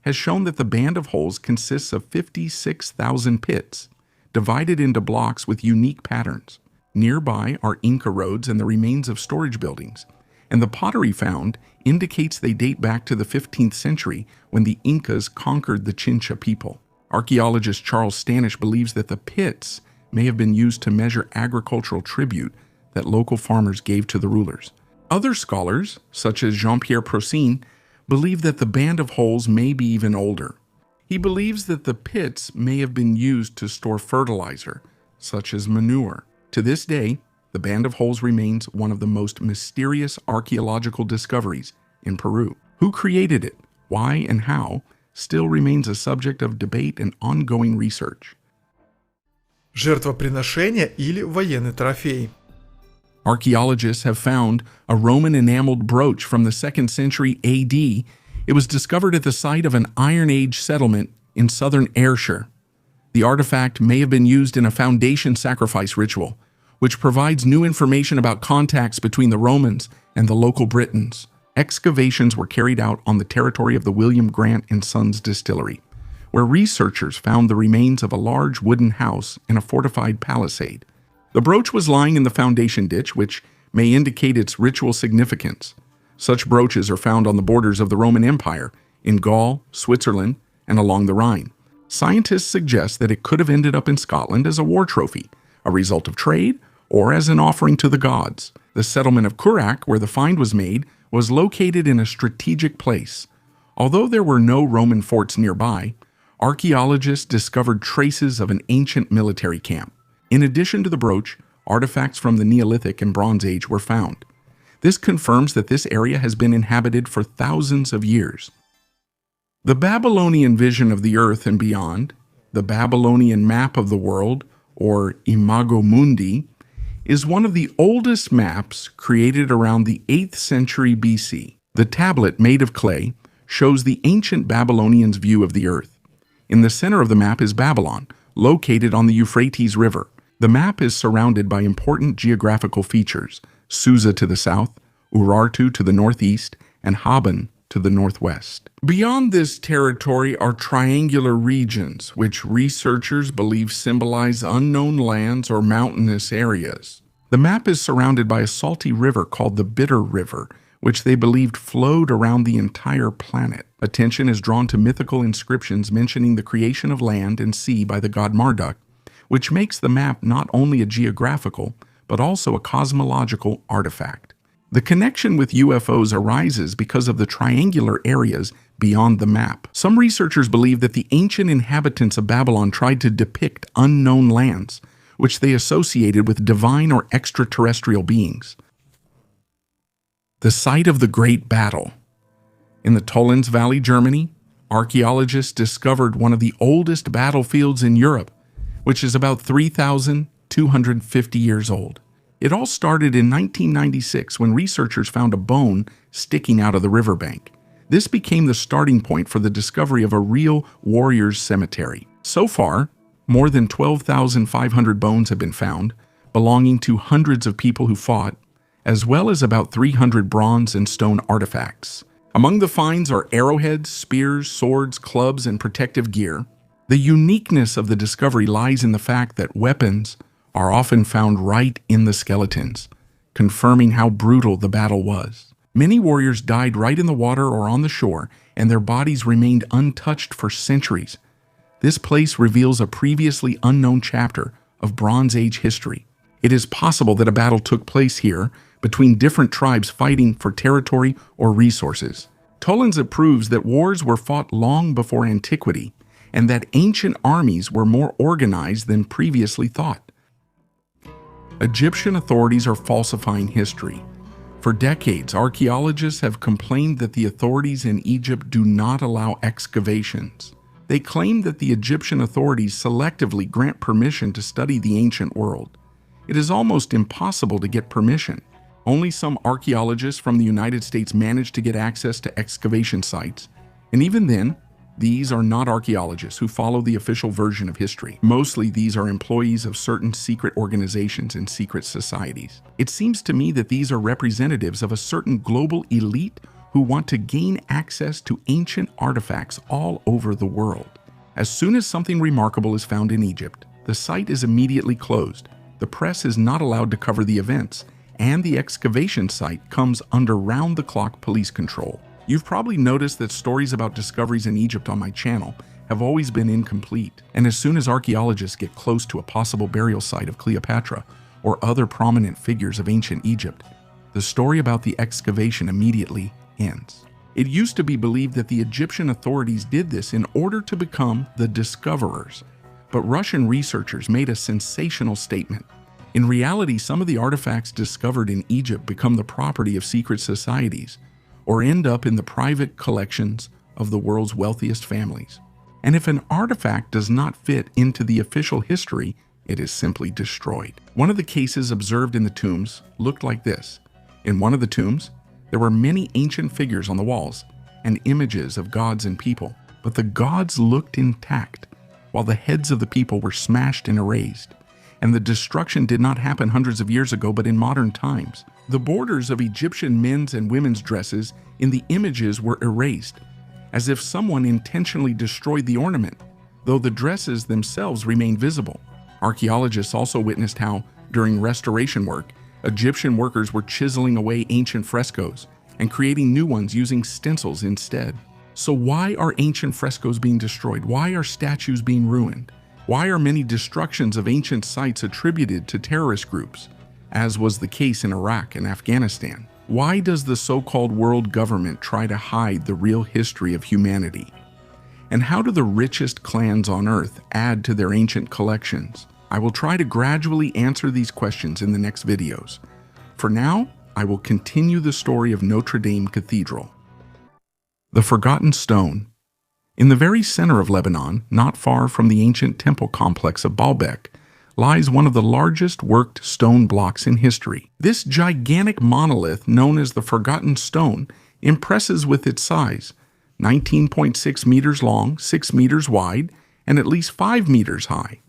has shown that the Band of Holes consists of 56,000 pits, divided into blocks with unique patterns. Nearby are Inca roads and the remains of storage buildings, and the pottery found indicates they date back to the 15th century when the Incas conquered the Chincha people. Archaeologist Charles Stanish believes that the pits may have been used to measure agricultural tribute that local farmers gave to the rulers. Other scholars, such as Jean-Pierre Procine, believe that the band of holes may be even older. He believes that the pits may have been used to store fertilizer, such as manure. To this day, the band of holes remains one of the most mysterious archaeological discoveries in Peru. Who created it, why and how, still remains a subject of debate and ongoing research. Жертвоприношение или военный трофей. Archaeologists have found a Roman enameled brooch from the 2nd century AD. It was discovered at the site of an Iron Age settlement in southern Ayrshire. The artifact may have been used in a foundation sacrifice ritual, which provides new information about contacts between the Romans and the local Britons. Excavations were carried out on the territory of the William Grant and Sons distillery, where researchers found the remains of a large wooden house in a fortified palisade. The brooch was lying in the foundation ditch, which may indicate its ritual significance. Such brooches are found on the borders of the Roman Empire, in Gaul, Switzerland, and along the Rhine. Scientists suggest that it could have ended up in Scotland as a war trophy, a result of trade, or as an offering to the gods. The settlement of Curragh, where the find was made, was located in a strategic place. Although there were no Roman forts nearby, archaeologists discovered traces of an ancient military camp. In addition to the brooch, artifacts from the Neolithic and Bronze Age were found. This confirms that this area has been inhabited for thousands of years. The Babylonian vision of the earth and beyond, the Babylonian map of the world, or Imago Mundi, is one of the oldest maps created around the 8th century BC. The tablet, made of clay, shows the ancient Babylonians' view of the earth. In the center of the map is Babylon, located on the Euphrates River. The map is surrounded by important geographical features: Susa to the south, Urartu to the northeast, and Haban to the northwest. Beyond this territory are triangular regions, which researchers believe symbolize unknown lands or mountainous areas. The map is surrounded by a salty river called the Bitter River, which they believed flowed around the entire planet. Attention is drawn to mythical inscriptions mentioning the creation of land and sea by the god Marduk, which makes the map not only a geographical, but also a cosmological artifact. The connection with UFOs arises because of the triangular areas beyond the map. Some researchers believe that the ancient inhabitants of Babylon tried to depict unknown lands, which they associated with divine or extraterrestrial beings. The site of the Great Battle. In the Tollens Valley, Germany, archaeologists discovered one of the oldest battlefields in Europe, which is about 3,250 years old. It all started in 1996 when researchers found a bone sticking out of the riverbank. This became the starting point for the discovery of a real warriors' cemetery. So far, more than 12,500 bones have been found, belonging to hundreds of people who fought, as well as about 300 bronze and stone artifacts. Among the finds are arrowheads, spears, swords, clubs, and protective gear. The uniqueness of the discovery lies in the fact that weapons are often found right in the skeletons, confirming how brutal the battle was. Many warriors died right in the water or on the shore, and their bodies remained untouched for centuries. This place reveals a previously unknown chapter of Bronze Age history. It is possible that a battle took place here between different tribes fighting for territory or resources. Tollens proves that wars were fought long before antiquity, and that ancient armies were more organized than previously thought. Egyptian authorities are falsifying history. For decades, archaeologists have complained that the authorities in Egypt do not allow excavations. They claim that the Egyptian authorities selectively grant permission to study the ancient world. It is almost impossible to get permission. Only some archaeologists from the United States manage to get access to excavation sites, and even then, these are not archaeologists who follow the official version of history. Mostly these are employees of certain secret organizations and secret societies. It seems to me that these are representatives of a certain global elite who want to gain access to ancient artifacts all over the world. As soon as something remarkable is found in Egypt, the site is immediately closed. The press is not allowed to cover the events, and the excavation site comes under round-the-clock police control. You've probably noticed that stories about discoveries in Egypt on my channel have always been incomplete, and as soon as archaeologists get close to a possible burial site of Cleopatra or other prominent figures of ancient Egypt, the story about the excavation immediately ends. It used to be believed that the Egyptian authorities did this in order to become the discoverers, but Russian researchers made a sensational statement. In reality, some of the artifacts discovered in Egypt become the property of secret societies or end up in the private collections of the world's wealthiest families. And if an artifact does not fit into the official history, it is simply destroyed. One of the cases observed in the tombs looked like this. In one of the tombs, there were many ancient figures on the walls and images of gods and people, but the gods looked intact, while the heads of the people were smashed and erased. And the destruction did not happen hundreds of years ago, but in modern times. The borders of Egyptian men's and women's dresses in the images were erased, as if someone intentionally destroyed the ornament, though the dresses themselves remained visible. Archaeologists also witnessed how, during restoration work, Egyptian workers were chiseling away ancient frescoes and creating new ones using stencils instead. So why are ancient frescoes being destroyed? Why are statues being ruined? Why are many destructions of ancient sites attributed to terrorist groups, as was the case in Iraq and Afghanistan? Why does the so-called world government try to hide the real history of humanity? And how do the richest clans on Earth add to their ancient collections? I will try to gradually answer these questions in the next videos. For now, I will continue the story of Notre Dame Cathedral. The Forgotten Stone. In the very center of Lebanon, not far from the ancient temple complex of Baalbek, lies one of the largest worked stone blocks in history. This gigantic monolith, known as the Forgotten Stone, impresses with its size, 19.6 meters long, 6 meters wide, and at least 5 meters high.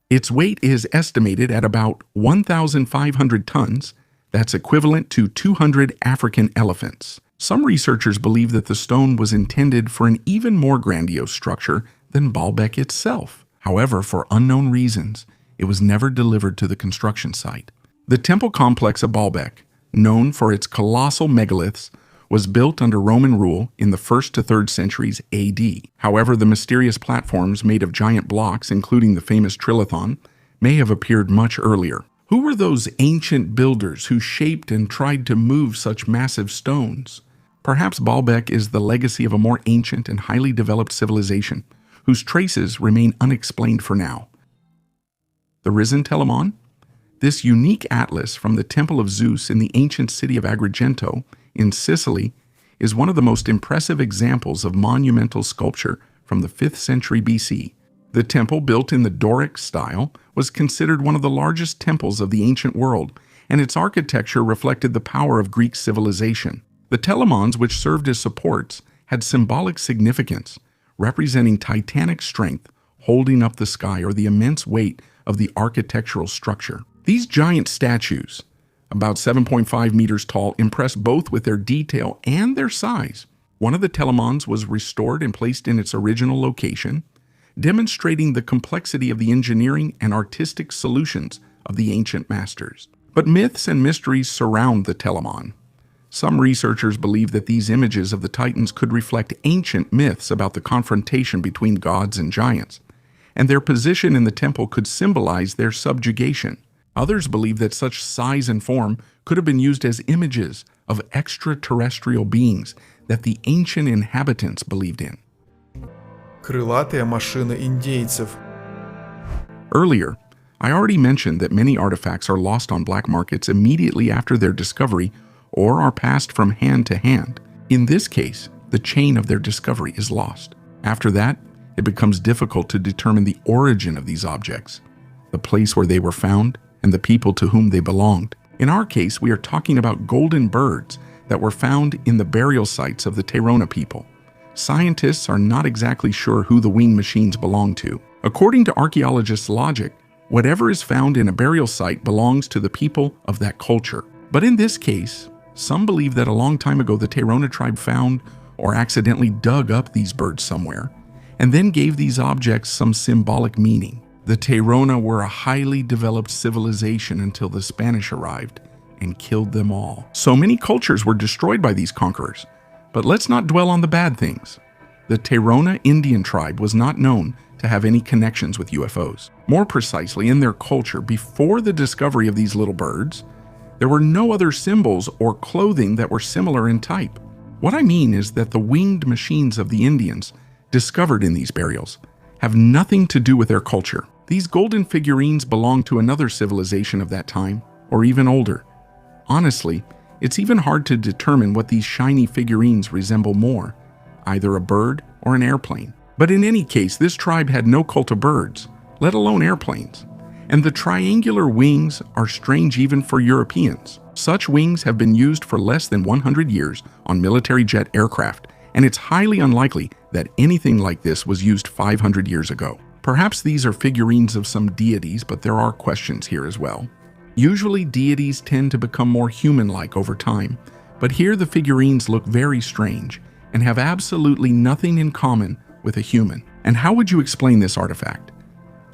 Its weight is estimated at about 1,500 tons. That's equivalent to 200 African elephants. Some researchers believe that the stone was intended for an even more grandiose structure than Baalbek itself. However, for unknown reasons, it was never delivered to the construction site. The temple complex of Baalbek, known for its colossal megaliths, was built under Roman rule in the 1st to 3rd centuries AD. However, the mysterious platforms made of giant blocks, including the famous trilithon, may have appeared much earlier. Who were those ancient builders who shaped and tried to move such massive stones? Perhaps Baalbek is the legacy of a more ancient and highly developed civilization, whose traces remain unexplained for now. The Risen Telemon? This unique atlas from the Temple of Zeus in the ancient city of Agrigento in Sicily is one of the most impressive examples of monumental sculpture from the 5th century BC. The temple, built in the Doric style, was considered one of the largest temples of the ancient world, and its architecture reflected the power of Greek civilization. The telemons, which served as supports, had symbolic significance, representing titanic strength, holding up the sky, or the immense weight of the architectural structure. These giant statues, about 7.5 meters tall, impress both with their detail and their size. One of the telemons was restored and placed in its original location, demonstrating the complexity of the engineering and artistic solutions of the ancient masters. But myths and mysteries surround the telemon. Some researchers believe that these images of the Titans could reflect ancient myths about the confrontation between gods and giants, and their position in the temple could symbolize their subjugation. Others believe that such size and form could have been used as images of extraterrestrial beings that the ancient inhabitants believed in. Крылатая машина индейцев. Earlier, I already mentioned that many artifacts are lost on black markets immediately after their discovery or are passed from hand to hand. In this case, the chain of their discovery is lost. After that, it becomes difficult to determine the origin of these objects, the place where they were found, and the people to whom they belonged. In our case, we are talking about golden birds that were found in the burial sites of the Tairona people. Scientists are not exactly sure who the winged machines belong to. According to archaeologists' logic, whatever is found in a burial site belongs to the people of that culture. But in this case, some believe that a long time ago the Tairona tribe found or accidentally dug up these birds somewhere, and then gave these objects some symbolic meaning. The Tairona were a highly developed civilization until the Spanish arrived and killed them all. So many cultures were destroyed by these conquerors. But let's not dwell on the bad things. The Tairona Indian tribe was not known to have any connections with UFOs. More precisely, in their culture, before the discovery of these little birds, there were no other symbols or clothing that were similar in type. What I mean is that the winged machines of the Indians, discovered in these burials, have nothing to do with their culture. These golden figurines belong to another civilization of that time, or even older. Honestly, it's even hard to determine what these shiny figurines resemble more, either a bird or an airplane. But in any case, this tribe had no cult of birds, let alone airplanes. And the triangular wings are strange even for Europeans. Such wings have been used for less than 100 years on military jet aircraft, and it's highly unlikely that anything like this was used 500 years ago. Perhaps these are figurines of some deities, but there are questions here as well. Usually deities tend to become more human-like over time, but here the figurines look very strange and have absolutely nothing in common with a human. And how would you explain this artifact?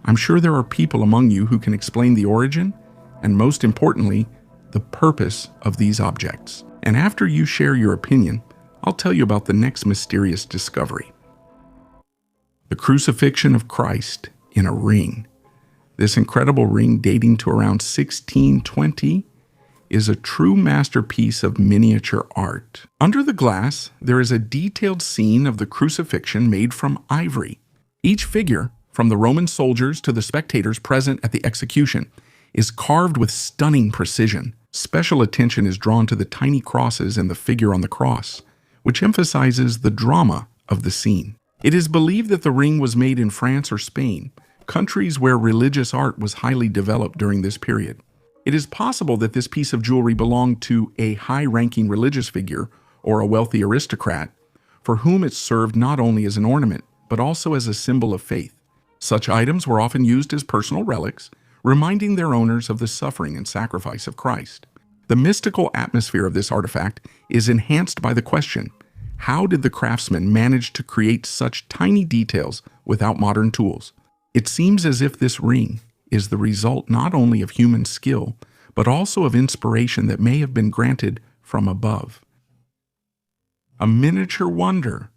I'm sure there are people among you who can explain the origin and, most importantly, the purpose of these objects. And after you share your opinion, I'll tell you about the next mysterious discovery. The crucifixion of Christ in a ring. This incredible ring, dating to around 1620, is a true masterpiece of miniature art. Under the glass, there is a detailed scene of the crucifixion made from ivory. Each figure, from the Roman soldiers to the spectators present at the execution, is carved with stunning precision. Special attention is drawn to the tiny crosses and the figure on the cross, which emphasizes the drama of the scene. It is believed that the ring was made in France or Spain, countries where religious art was highly developed during this period. It is possible that this piece of jewelry belonged to a high-ranking religious figure or a wealthy aristocrat, for whom it served not only as an ornament, but also as a symbol of faith. Such items were often used as personal relics, reminding their owners of the suffering and sacrifice of Christ. The mystical atmosphere of this artifact is enhanced by the question, how did the craftsman manage to create such tiny details without modern tools? It seems as if this ring is the result not only of human skill, but also of inspiration that may have been granted from above. A miniature wonder.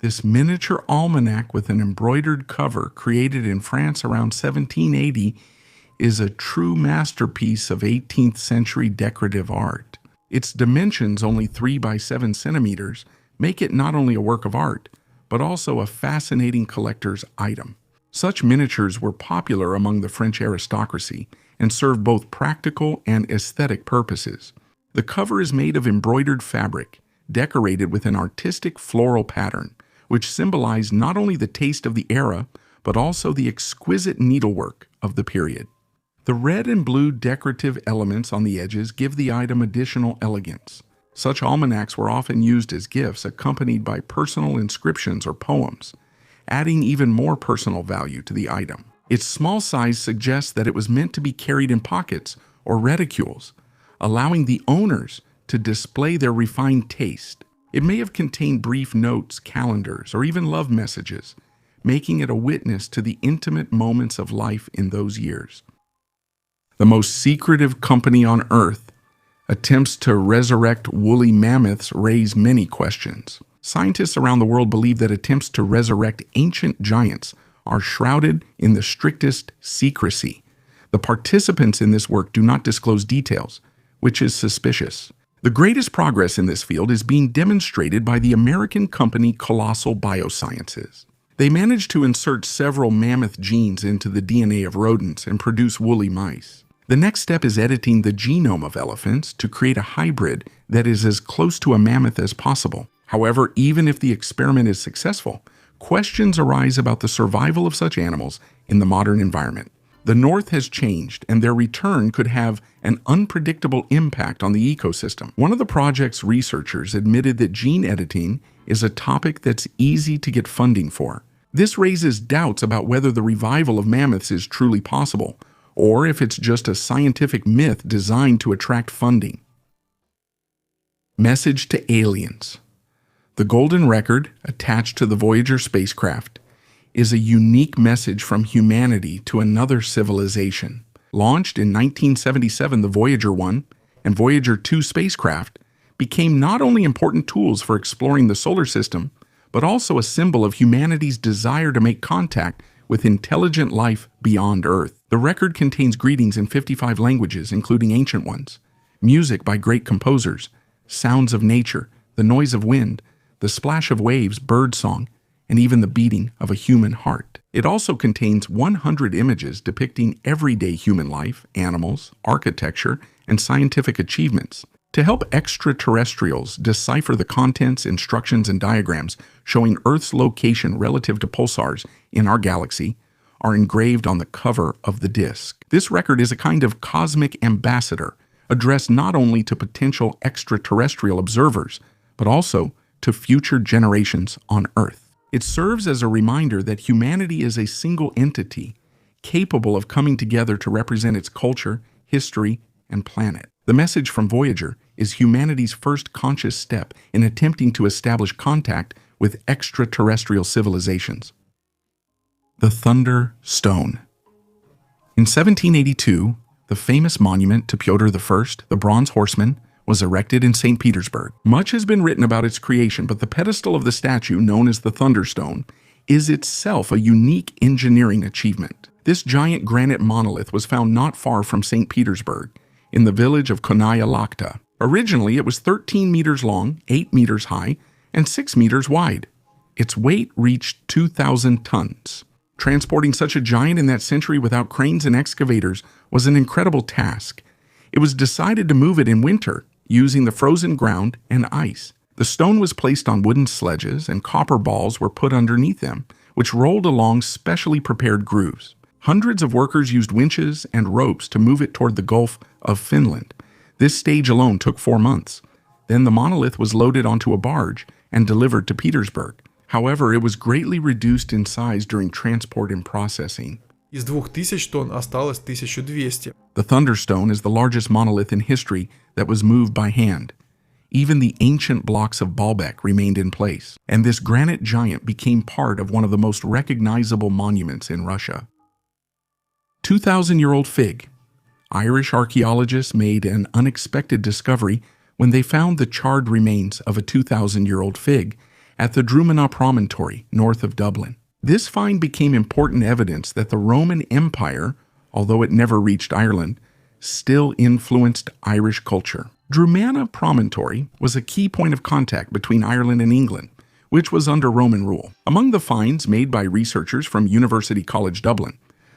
This miniature almanac with an embroidered cover created in France around 1780 is a true masterpiece of 18th century decorative art. Its dimensions, only 3 by 7 centimeters, make it not only a work of art, but also a fascinating collector's item. Such miniatures were popular among the French aristocracy and served both practical and aesthetic purposes. The cover is made of embroidered fabric, decorated with an artistic floral pattern, which symbolized not only the taste of the era, but also the exquisite needlework of the period. The red and blue decorative elements on the edges give the item additional elegance. Such almanacs were often used as gifts, accompanied by personal inscriptions or poems, adding even more personal value to the item. Its small size suggests that it was meant to be carried in pockets or reticules, allowing the owners to display their refined taste. It may have contained brief notes, calendars, or even love messages, making it a witness to the intimate moments of life in those years. The most secretive company on Earth attempts to resurrect woolly mammoths raise many questions. Scientists around the world believe that attempts to resurrect ancient giants are shrouded in the strictest secrecy. The participants in this work do not disclose details, which is suspicious. The greatest progress in this field is being demonstrated by the American company Colossal Biosciences. They managed to insert several mammoth genes into the DNA of rodents and produce woolly mice. The next step is editing the genome of elephants to create a hybrid that is as close to a mammoth as possible. However, even if the experiment is successful, questions arise about the survival of such animals in the modern environment. The North has changed, and their return could have an unpredictable impact on the ecosystem. One of the project's researchers admitted that gene editing is a topic that's easy to get funding for. This raises doubts about whether the revival of mammoths is truly possible, or if it's just a scientific myth designed to attract funding. Message to aliens. The golden record attached to the Voyager spacecraft is a unique message from humanity to another civilization. Launched in 1977, the Voyager 1 and Voyager 2 spacecraft became not only important tools for exploring the solar system, but also a symbol of humanity's desire to make contact with intelligent life beyond Earth. The record contains greetings in 55 languages, including ancient ones, music by great composers, sounds of nature, the noise of wind, the splash of waves, bird song, and even the beating of a human heart. It also contains 100 images depicting everyday human life, animals, architecture, and scientific achievements. To help extraterrestrials decipher the contents, instructions, and diagrams showing Earth's location relative to pulsars in our galaxy are engraved on the cover of the disk. This record is a kind of cosmic ambassador addressed not only to potential extraterrestrial observers, but also to future generations on Earth. It serves as a reminder that humanity is a single entity capable of coming together to represent its culture, history, and planet. The message from Voyager is humanity's first conscious step in attempting to establish contact with extraterrestrial civilizations. The Thunder Stone. In 1782, the famous monument to Pyotr I, the Bronze Horseman, was erected in St. Petersburg. Much has been written about its creation, but the pedestal of the statue, known as the Thunderstone, is itself a unique engineering achievement. This giant granite monolith was found not far from St. Petersburg, in the village of Konaya Lakhta. Originally, it was 13 meters long, 8 meters high, and 6 meters wide. Its weight reached 2,000 tons. Transporting such a giant in that century without cranes and excavators was an incredible task. It was decided to move it in winter, using the frozen ground and ice. The stone was placed on wooden sledges, and copper balls were put underneath them, which rolled along specially prepared grooves. Hundreds of workers used winches and ropes to move it toward the Gulf of Finland. This stage alone took 4 months. Then the monolith was loaded onto a barge and delivered to Petersburg. However, it was greatly reduced in size during transport and processing. Из 2000 тонн осталось 1200. The Thunderstone is the largest monolith in history that was moved by hand. Even the ancient blocks of Baalbek remained in place, and this granite giant became part of one of the most recognizable monuments in Russia. 2,000-year-old fig. Irish archaeologists made an unexpected discovery when they found the charred remains of a 2,000-year-old fig at the Drumana Promontory, north of Dublin. This find became important evidence that the Roman Empire, although it never reached Ireland, still influenced Irish culture. Drumana Promontory was a key point of contact between Ireland and England, which was under Roman rule. Among the finds made by researchers from University College Dublin,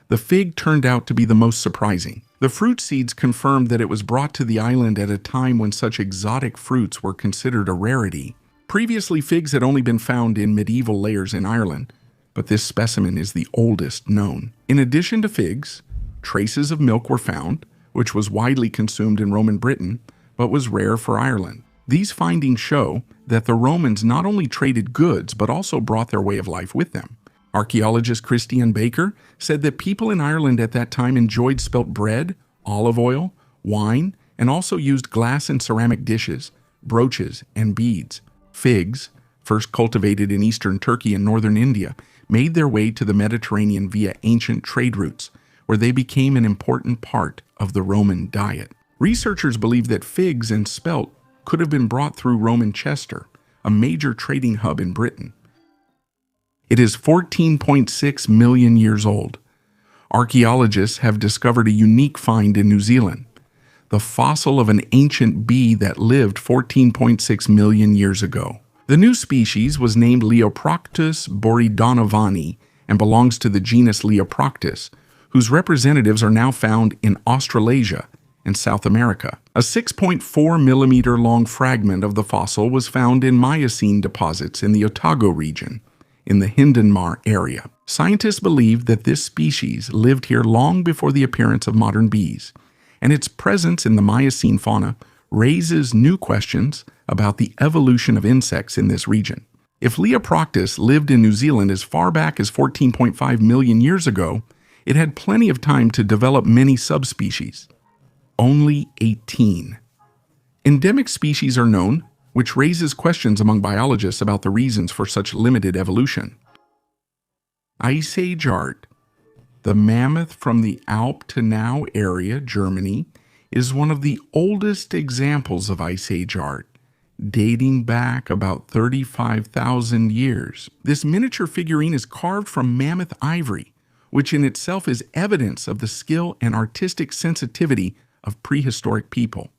the fig turned out to be the most surprising. The fruit seeds confirmed that it was brought to the island at a time when such exotic fruits were considered a rarity. Previously, figs had only been found in medieval layers in Ireland, but this specimen is the oldest known. In addition to figs, traces of milk were found, which was widely consumed in Roman Britain, but was rare for Ireland. These findings show that the Romans not only traded goods, but also brought their way of life with them. Archaeologist Christian Baker said that people in Ireland at that time enjoyed spelt bread, olive oil, wine, and also used glass and ceramic dishes, brooches, and beads. Figs, first cultivated in eastern Turkey and northern India, made their way to the Mediterranean via ancient trade routes, where they became an important part of the Roman diet. Researchers believe that figs and spelt could have been brought through Roman Chester, a major trading hub in Britain. It is 14.6 million years old. Archaeologists have discovered a unique find in New Zealand, the fossil of an ancient bee that lived 14.6 million years ago. The new species was named Leoproctus boredonovani and belongs to the genus Leoproctus, whose representatives are now found in Australasia and South America. A 6.4 millimeter long fragment of the fossil was found in Miocene deposits in the Otago region, in the Hindenmar area. Scientists believe that this species lived here long before the appearance of modern bees, and its presence in the Miocene fauna raises new questions about the evolution of insects in this region. If Leoproctus lived in New Zealand as far back as 14.5 million years ago, it had plenty of time to develop many subspecies. Only 18. Endemic species are known, which raises questions among biologists about the reasons for such limited evolution. Ice Age art. The mammoth from the Alp-Tenau area, Germany, is one of the oldest examples of Ice Age art dating back about 35,000 years. This miniature figurine is carved from mammoth ivory, which in itself is evidence of the skill and artistic sensitivity of prehistoric people.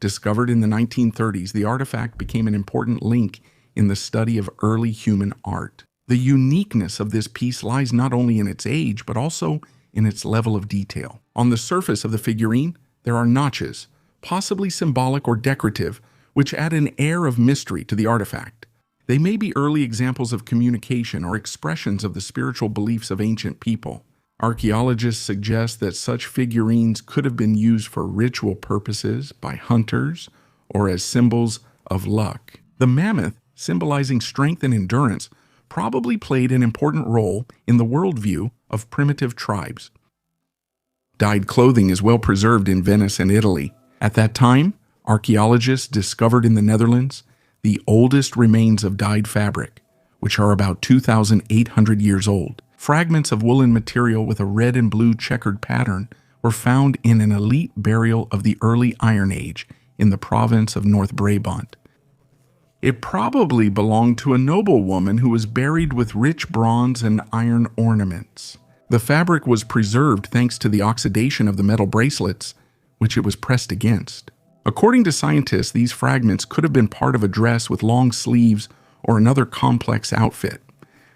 Discovered in the 1930s, the artifact became an important link in the study of early human art. The uniqueness of this piece lies not only in its age, but also in its level of detail. On the surface of the figurine, there are notches, possibly symbolic or decorative, which add an air of mystery to the artifact. They may be early examples of communication or expressions of the spiritual beliefs of ancient people. Archaeologists suggest that such figurines could have been used for ritual purposes by hunters or as symbols of luck. The mammoth, symbolizing strength and endurance, probably played an important role in the worldview of primitive tribes. Dyed clothing is well preserved in Venice and Italy. At that time, archaeologists discovered in the Netherlands the oldest remains of dyed fabric, which are about 2,800 years old. Fragments of woolen material with a red and blue checkered pattern were found in an elite burial of the early Iron Age in the province of North Brabant. It probably belonged to a noblewoman who was buried with rich bronze and iron ornaments. The fabric was preserved thanks to the oxidation of the metal bracelets, which it was pressed against. According to scientists, these fragments could have been part of a dress with long sleeves or another complex outfit.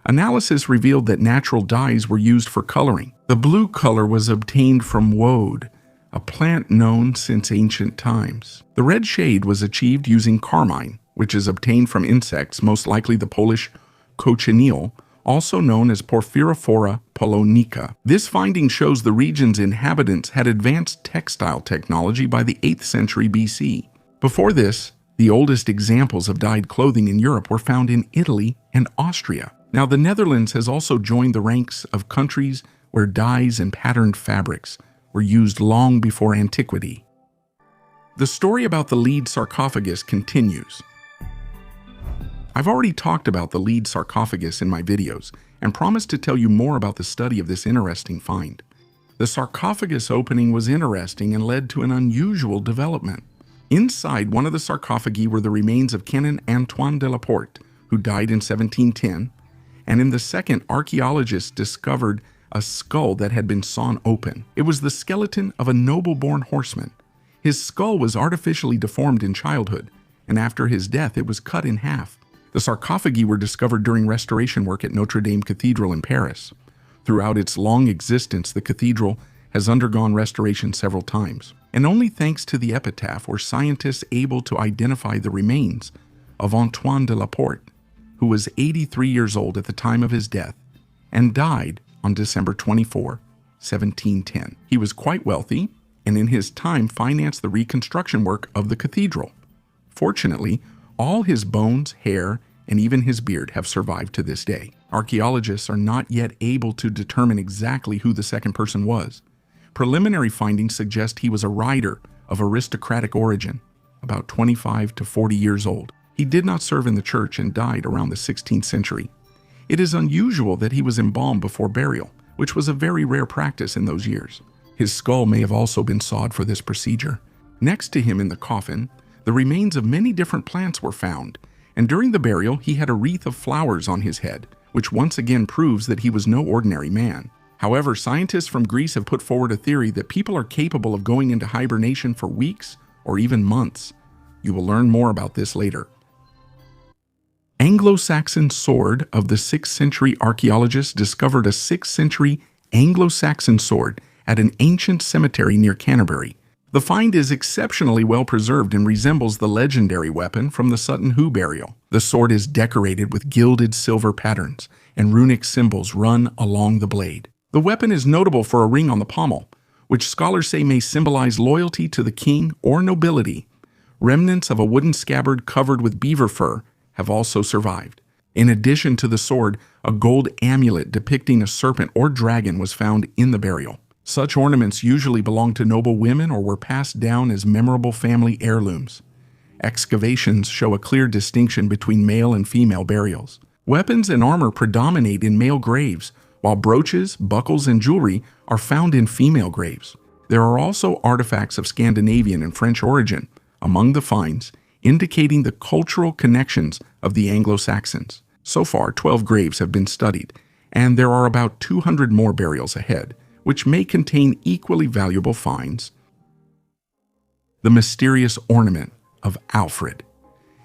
Analysis revealed that natural dyes were used for coloring. The blue color was obtained from woad, a plant known since ancient times. The red shade was achieved using carmine, which is obtained from insects, most likely the Polish cochineal, also known as Porphyrophora polonica. This finding shows the region's inhabitants had advanced textile technology by the 8th century BC. Before this, the oldest examples of dyed clothing in Europe were found in Italy and Austria. Now, the Netherlands has also joined the ranks of countries where dyes and patterned fabrics were used long before antiquity. The story about the lead sarcophagus continues. I've already talked about the lead sarcophagus in my videos and promised to tell you more about the study of this interesting find. The sarcophagus opening was interesting and led to an unusual development. Inside one of the sarcophagi were the remains of Canon Antoine de la Porte, who died in 1710, and in the second, archaeologists discovered a skull that had been sawn open. It was the skeleton of a noble-born horseman. His skull was artificially deformed in childhood, and after his death it was cut in half. The sarcophagi were discovered during restoration work at Notre Dame Cathedral in Paris. Throughout its long existence, the cathedral has undergone restoration several times, and only thanks to the epitaph were scientists able to identify the remains of Antoine de la Porte, who was 83 years old at the time of his death and died on December 24, 1710. He was quite wealthy and in his time financed the reconstruction work of the cathedral. Fortunately, all his bones, hair, and even his beard have survived to this day. Archaeologists are not yet able to determine exactly who the second person was. Preliminary findings suggest he was a rider of aristocratic origin, about 25 to 40 years old. He did not serve in the church and died around the 16th century. It is unusual that he was embalmed before burial, which was a very rare practice in those years. His skull may have also been sawed for this procedure. Next to him in the coffin, the remains of many different plants were found, and during the burial he had a wreath of flowers on his head, which once again proves that he was no ordinary man. However, scientists from Greece have put forward a theory that people are capable of going into hibernation for weeks or even months. You will learn more about this later. Anglo-Saxon sword of the 6th century archaeologists discovered a 6th century Anglo-Saxon sword at an ancient cemetery near Canterbury. The find is exceptionally well preserved and resembles the legendary weapon from the Sutton Hoo burial. The sword is decorated with gilded silver patterns and runic symbols run along the blade. The weapon is notable for a ring on the pommel, which scholars say may symbolize loyalty to the king or nobility. Remnants of a wooden scabbard covered with beaver fur have also survived. In addition to the sword, a gold amulet depicting a serpent or dragon was found in the burial. Such ornaments usually belonged to noble women or were passed down as memorable family heirlooms. Excavations show a clear distinction between male and female burials. Weapons and armor predominate in male graves, while brooches, buckles, and jewelry are found in female graves. There are also artifacts of Scandinavian and French origin among the finds, indicating the cultural connections of the Anglo-Saxons. So far, 12 graves have been studied, and there are about 200 more burials ahead, which may contain equally valuable finds. The mysterious ornament of Alfred.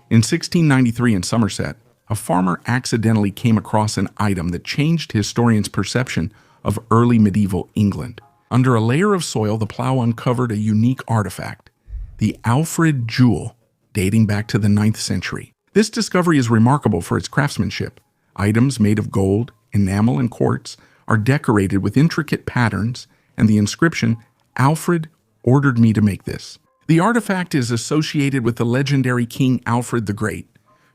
In 1693 in Somerset, a farmer accidentally came across an item that changed historians' perception of early medieval England. Under a layer of soil, the plow uncovered a unique artifact, the Alfred jewel, dating back to the 9th century. This discovery is remarkable for its craftsmanship. Items made of gold, enamel, and quartz are decorated with intricate patterns, and the inscription, "Alfred ordered me to make this." The artifact is associated with the legendary King Alfred the Great,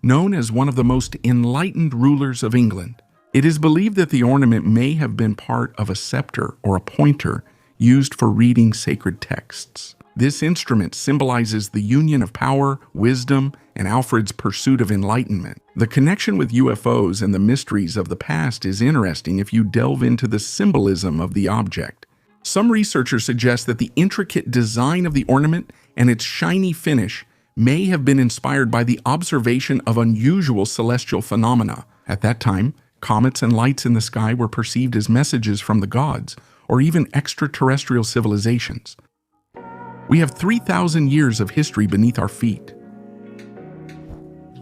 known as one of the most enlightened rulers of England. It is believed that the ornament may have been part of a scepter or a pointer used for reading sacred texts. This instrument symbolizes the union of power, wisdom, and Alfred's pursuit of enlightenment. The connection with UFOs and the mysteries of the past is interesting if you delve into the symbolism of the object. Some researchers suggest that the intricate design of the ornament and its shiny finish may have been inspired by the observation of unusual celestial phenomena. At that time, comets and lights in the sky were perceived as messages from the gods or even extraterrestrial civilizations. We have 3,000 years of history beneath our feet.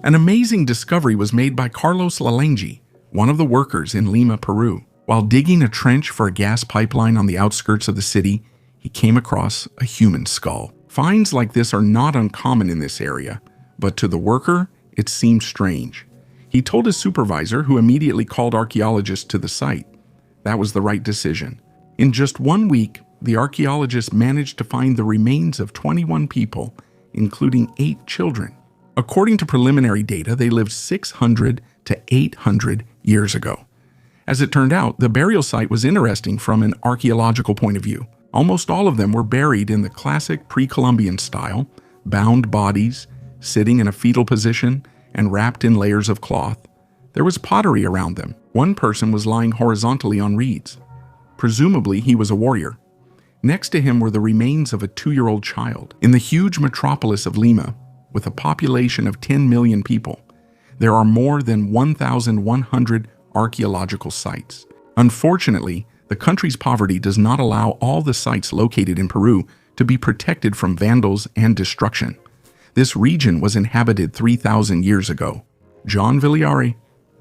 An amazing discovery was made by Carlos Lalengi, one of the workers in Lima, Peru. While digging a trench for a gas pipeline on the outskirts of the city, he came across a human skull. Finds like this are not uncommon in this area, but to the worker, it seemed strange. He told his supervisor, who immediately called archaeologists to the site. That was the right decision. In just 1 week, the archaeologists managed to find the remains of 21 people, including 8 children. According to preliminary data, they lived 600 to 800 years ago. As it turned out, the burial site was interesting from an archaeological point of view. Almost all of them were buried in the classic pre-Columbian style, bound bodies, sitting in a fetal position, and wrapped in layers of cloth. There was pottery around them. One person was lying horizontally on reeds. Presumably, he was a warrior. Next to him were the remains of a 2-year-old child. In the huge metropolis of Lima, with a population of 10 million people, there are more than 1,100 archaeological sites. Unfortunately, the country's poverty does not allow all the sites located in Peru to be protected from vandals and destruction. This region was inhabited 3,000 years ago. John Villari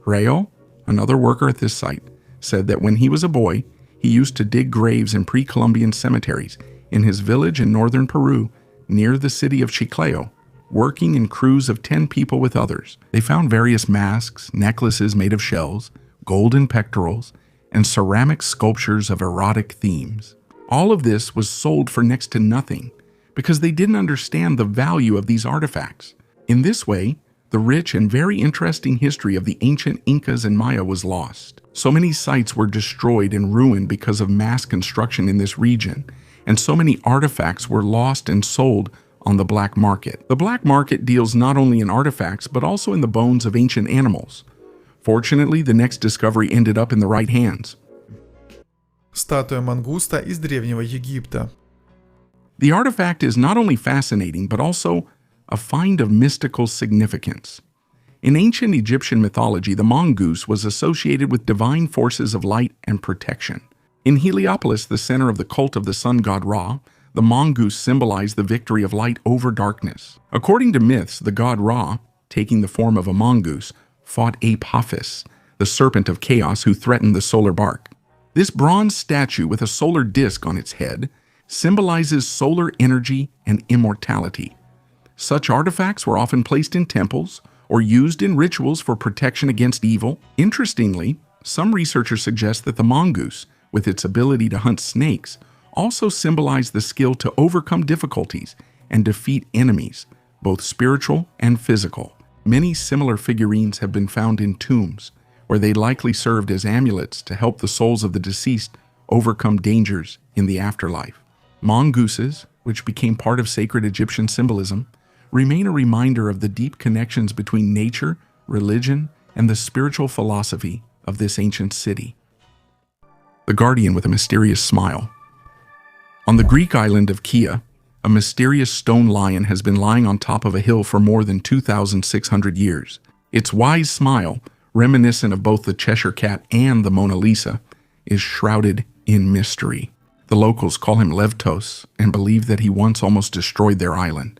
Rayo, another worker at this site, said that when he was a boy, he used to dig graves in pre-Columbian cemeteries in his village in northern Peru near the city of Chiclayo, working in crews of 10 people with others. They found various masks, necklaces made of shells, golden pectorals, and ceramic sculptures of erotic themes. All of this was sold for next to nothing because they didn't understand the value of these artifacts. In this way, the rich and very interesting history of the ancient Incas and Maya was lost. So many sites were destroyed and ruined because of mass construction in this region, and so many artifacts were lost and sold on the black market. The black market deals not only in artifacts, but also in the bones of ancient animals. Fortunately, the next discovery ended up in the right hands. Статуя мангуста из Древнего Египта. The artifact is not only fascinating, but also a find of mystical significance. In ancient Egyptian mythology, the mongoose was associated with divine forces of light and protection. In Heliopolis, the center of the cult of the sun god Ra, the mongoose symbolized the victory of light over darkness. According to myths, the god Ra, taking the form of a mongoose, fought Apophis, the serpent of chaos who threatened the solar bark. This bronze statue with a solar disk on its head symbolizes solar energy and immortality. Such artifacts were often placed in temples or used in rituals for protection against evil. Interestingly, some researchers suggest that the mongoose, with its ability to hunt snakes, also symbolized the skill to overcome difficulties and defeat enemies, both spiritual and physical. Many similar figurines have been found in tombs, where they likely served as amulets to help the souls of the deceased overcome dangers in the afterlife. Mongooses, which became part of sacred Egyptian symbolism, remain a reminder of the deep connections between nature, religion, and the spiritual philosophy of this ancient city. The guardian with a mysterious smile. On the Greek island of Kea, A mysterious stone lion has been lying on top of a hill for more than 2,600 years. Its wise smile, reminiscent of both the Cheshire Cat and the Mona Lisa, is shrouded in mystery. The locals call him Levtos and believe that he once almost destroyed their island.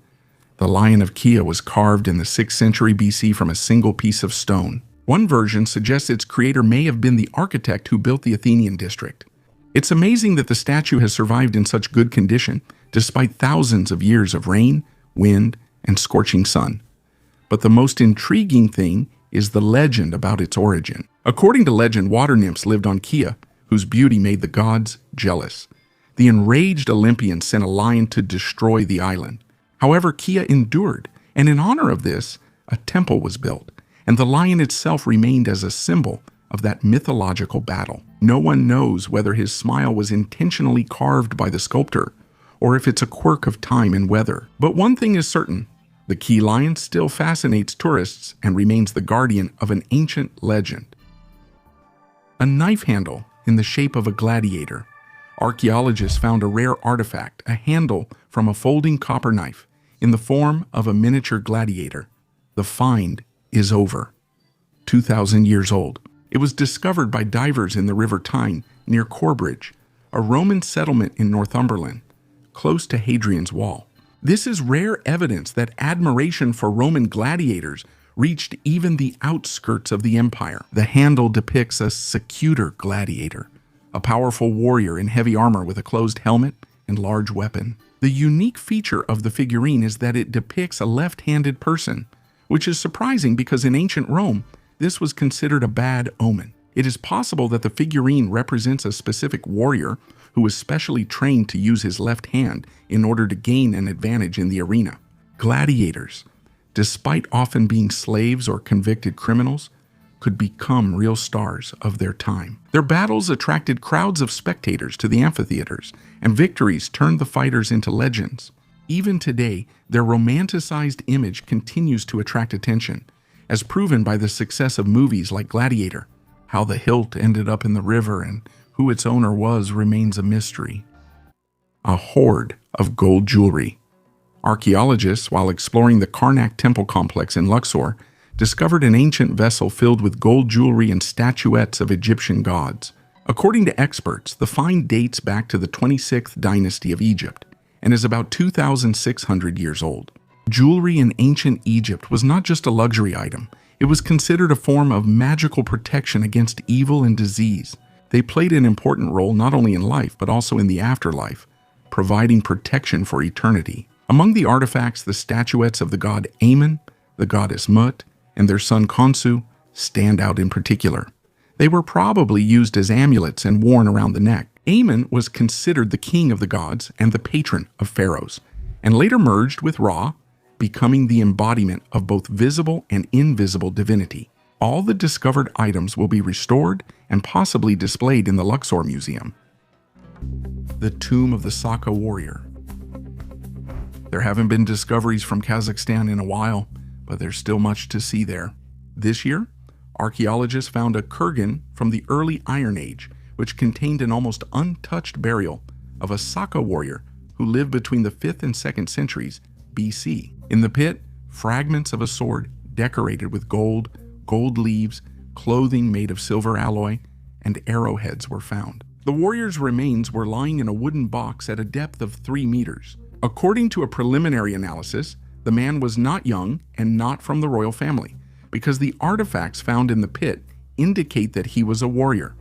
The Lion of Kia was carved in the 6th century BC from a single piece of stone. One version suggests its creator may have been the architect who built the Athenian district. It's amazing that the statue has survived in such good condition, despite thousands of years of rain, wind, and scorching sun. But the most intriguing thing is the legend about its origin. According to legend, water nymphs lived on Kia, whose beauty made the gods jealous. The enraged Olympians sent a lion to destroy the island. However, Kia endured, and in honor of this, a temple was built, and the lion itself remained as a symbol of that mythological battle. No one knows whether his smile was intentionally carved by the sculptor, or if it's a quirk of time and weather. But one thing is certain, the key lion still fascinates tourists and remains the guardian of an ancient legend. A knife handle in the shape of a gladiator. Archaeologists found a rare artifact, a handle from a folding copper knife, in the form of a miniature gladiator. The find is over 2,000 years old. It was discovered by divers in the River Tyne near Corbridge, a Roman settlement in Northumberland, close to Hadrian's Wall. This is rare evidence that admiration for Roman gladiators reached even the outskirts of the empire. The handle depicts a secutor gladiator, a powerful warrior in heavy armor with a closed helmet and large weapon. The unique feature of the figurine is that it depicts a left-handed person, which is surprising because in ancient Rome, this was considered a bad omen. It is possible that the figurine represents a specific warrior who was specially trained to use his left hand in order to gain an advantage in the arena. Gladiators, despite often being slaves or convicted criminals, could become real stars of their time. Their battles attracted crowds of spectators to the amphitheaters, and victories turned the fighters into legends. Even today, their romanticized image continues to attract attention, as proven by the success of movies like Gladiator. How the hilt ended up in the river and who its owner was remains a mystery. A hoard of gold jewelry. Archaeologists, while exploring the Karnak temple complex in Luxor, discovered an ancient vessel filled with gold jewelry and statuettes of Egyptian gods. According to experts, the find dates back to the 26th dynasty of Egypt and is about 2,600 years old. Jewelry in ancient Egypt was not just a luxury item. It was considered a form of magical protection against evil and disease. They played an important role not only in life but also in the afterlife, providing protection for eternity. Among the artifacts, the statuettes of the god Amun, the goddess Mut, and their son Khonsu stand out in particular. They were probably used as amulets and worn around the neck. Amun was considered the king of the gods and the patron of pharaohs, and later merged with Ra, becoming the embodiment of both visible and invisible divinity. All the discovered items will be restored and possibly displayed in the Luxor Museum. The tomb of the Saka warrior. There haven't been discoveries from Kazakhstan in a while, but there's still much to see there. This year, archaeologists found a kurgan from the early Iron Age, which contained an almost untouched burial of a Saka warrior who lived between the 5th and 2nd centuries BC. In the pit, fragments of a sword decorated with gold, gold leaves, clothing made of silver alloy, and arrowheads were found. The warrior's remains were lying in a wooden box at a depth of 3 meters. According to a preliminary analysis, the man was not young and not from the royal family, because the artifacts found in the pit indicate that he was a warrior,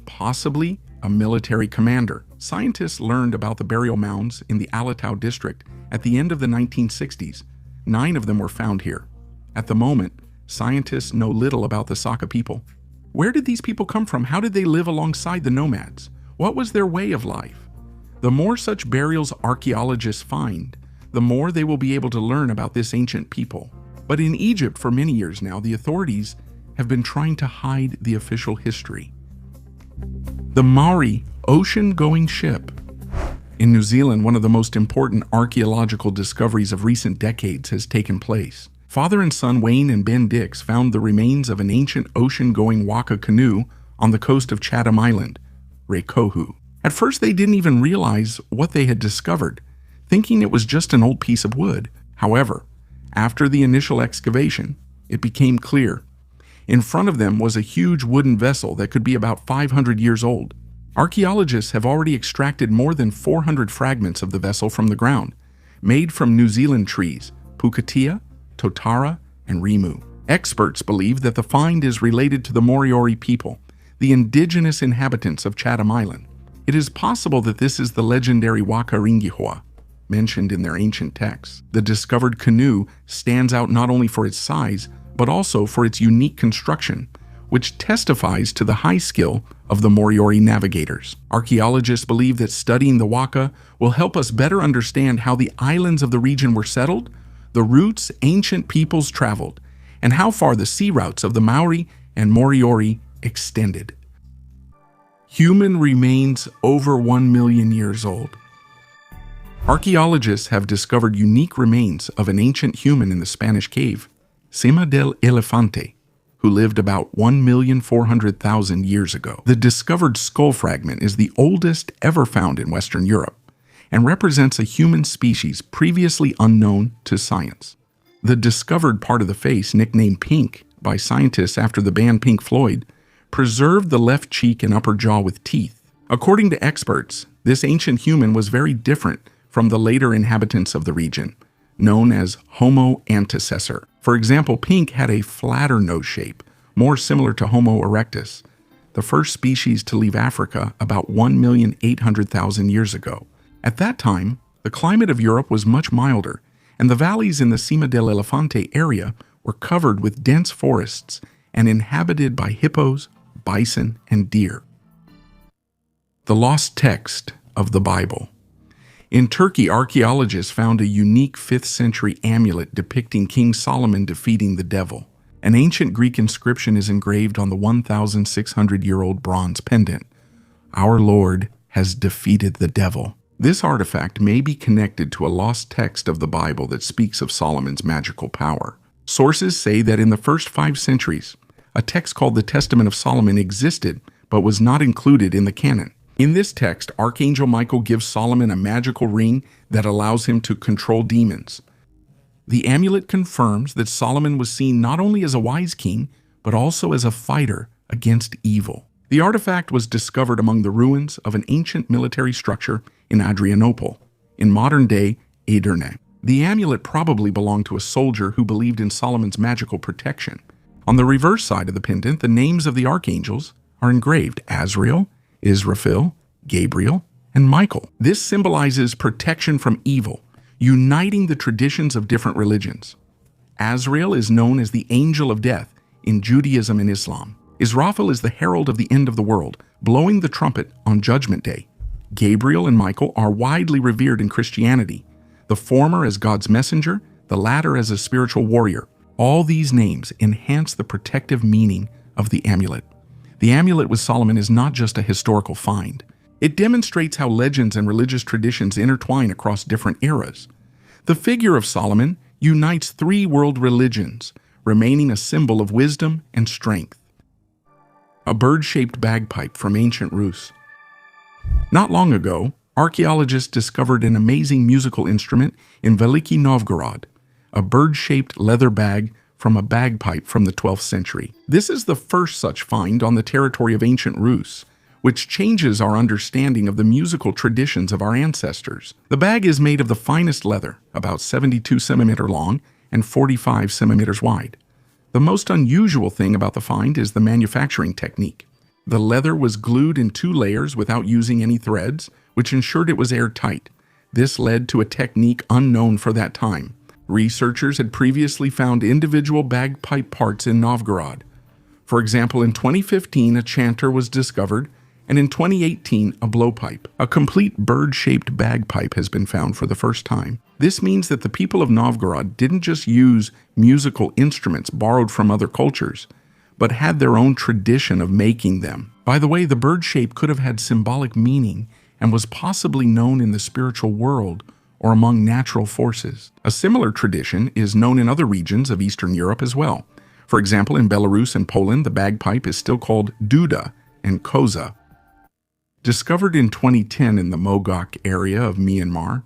possibly a military commander. Scientists learned about the burial mounds in the Alatau district at the end of the 1960s. 9 of them were found here. At the moment, scientists know little about the Saka people. Where did these people come from? How did they live alongside the nomads? What was their way of life? The more such burials archaeologists find, the more they will be able to learn about this ancient people. But in Egypt, for many years now, the authorities have been trying to hide the official history. The Maori ocean-going ship. In New Zealand, one of the most important archaeological discoveries of recent decades has taken place. Father and son Wayne and Ben Dix found the remains of an ancient ocean-going waka canoe on the coast of Chatham Island, Reikohu. At first, they didn't even realize what they had discovered, thinking it was just an old piece of wood. However, after the initial excavation, it became clear. In front of them was a huge wooden vessel that could be about 500 years old. Archaeologists have already extracted more than 400 fragments of the vessel from the ground, made from New Zealand trees, Pukatia, Totara, and Rimu. Experts believe that the find is related to the Moriori people, the indigenous inhabitants of Chatham Island. It is possible that this is the legendary Waka Ringihoa, mentioned in their ancient texts. The discovered canoe stands out not only for its size, but also for its unique construction, which testifies to the high skill of the Moriori navigators. Archaeologists believe that studying the Waka will help us better understand how the islands of the region were settled, the routes ancient peoples traveled, and how far the sea routes of the Maori and Moriori extended. Human remains over 1 million years old. Archaeologists have discovered unique remains of an ancient human in the Spanish cave, Cima del Elefante, who lived about 1,400,000 years ago. The discovered skull fragment is the oldest ever found in Western Europe and represents a human species previously unknown to science. The discovered part of the face, nicknamed Pink by scientists after the band Pink Floyd, preserved the left cheek and upper jaw with teeth. According to experts, this ancient human was very different from the later inhabitants of the region, known as Homo antecessor. For example, Pink had a flatter nose shape, more similar to Homo erectus, the first species to leave Africa about 1,800,000 years ago. At that time, the climate of Europe was much milder, and the valleys in the Cima del Elefante area were covered with dense forests and inhabited by hippos, bison, and deer. The lost text of the Bible. In Turkey, archaeologists found a unique 5th century amulet depicting King Solomon defeating the devil. An ancient Greek inscription is engraved on the 1,600-year-old bronze pendant. Our Lord has defeated the devil. This artifact may be connected to a lost text of the Bible that speaks of Solomon's magical power. Sources say that in the first 5 centuries, a text called the Testament of Solomon existed, but was not included in the canon. In this text, Archangel Michael gives Solomon a magical ring that allows him to control demons. The amulet confirms that Solomon was seen not only as a wise king, but also as a fighter against evil. The artifact was discovered among the ruins of an ancient military structure in Adrianople, in modern-day Edirne. The amulet probably belonged to a soldier who believed in Solomon's magical protection. On the reverse side of the pendant, the names of the archangels are engraved: Azrael, Israfil, Gabriel, and Michael. This symbolizes protection from evil, uniting the traditions of different religions. Azrael is known as the angel of death in Judaism and Islam. Israfil is the herald of the end of the world, blowing the trumpet on Judgment Day. Gabriel and Michael are widely revered in Christianity, the former as God's messenger, the latter as a spiritual warrior. All these names enhance the protective meaning of the amulet. The amulet with Solomon is not just a historical find. It demonstrates how legends and religious traditions intertwine across different eras. The figure of Solomon unites 3 world religions, remaining a symbol of wisdom and strength. A bird-shaped bagpipe from ancient Rus. Not long ago, archaeologists discovered an amazing musical instrument in Veliki Novgorod, a bird-shaped leather bag from a bagpipe from the 12th century. This is the first such find on the territory of ancient Rus, which changes our understanding of the musical traditions of our ancestors. The bag is made of the finest leather, about 72 centimeters long and 45 centimeters wide. The most unusual thing about the find is the manufacturing technique. The leather was glued in 2 layers without using any threads, which ensured it was airtight. This led to a technique unknown for that time. Researchers had previously found individual bagpipe parts in Novgorod. For example, in 2015, a chanter was discovered, and in 2018, a blowpipe. A complete bird-shaped bagpipe has been found for the first time. This means that the people of Novgorod didn't just use musical instruments borrowed from other cultures, but had their own tradition of making them. By the way, the bird shape could have had symbolic meaning and was possibly known in the spiritual world or among natural forces. A similar tradition is known in other regions of Eastern Europe as well. For example, in Belarus and Poland, the bagpipe is still called duda and koza. Discovered in 2010 in the Mogok area of Myanmar,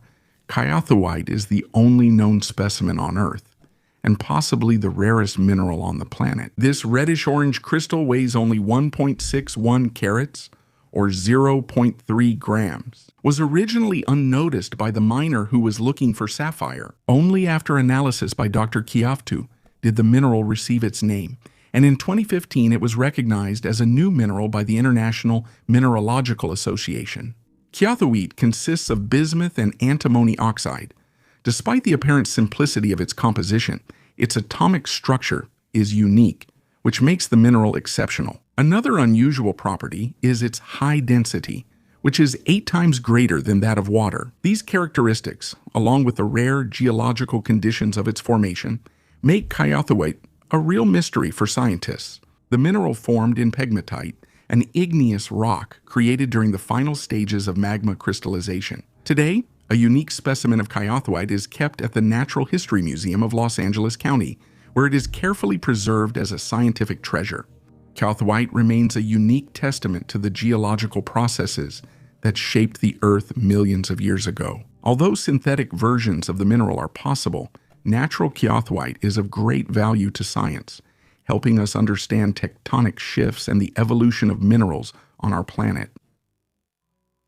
Kyothoite is the only known specimen on Earth, and possibly the rarest mineral on the planet. This reddish-orange crystal weighs only 1.61 carats, or 0.3 grams, was originally unnoticed by the miner who was looking for sapphire. Only after analysis by Dr. Kyotho did the mineral receive its name, and in 2015 it was recognized as a new mineral by the International Mineralogical Association. Kyothoite consists of bismuth and antimony oxide. Despite the apparent simplicity of its composition, its atomic structure is unique, which makes the mineral exceptional. Another unusual property is its high density, which is 8 times greater than that of water. These characteristics, along with the rare geological conditions of its formation, make kyothoite a real mystery for scientists. The mineral formed in pegmatite, an igneous rock created during the final stages of magma crystallization. Today, a unique specimen of kyothoite is kept at the Natural History Museum of Los Angeles County, where it is carefully preserved as a scientific treasure. Kyothoite remains a unique testament to the geological processes that shaped the Earth millions of years ago. Although synthetic versions of the mineral are possible, natural kyothoite is of great value to science, helping us understand tectonic shifts and the evolution of minerals on our planet.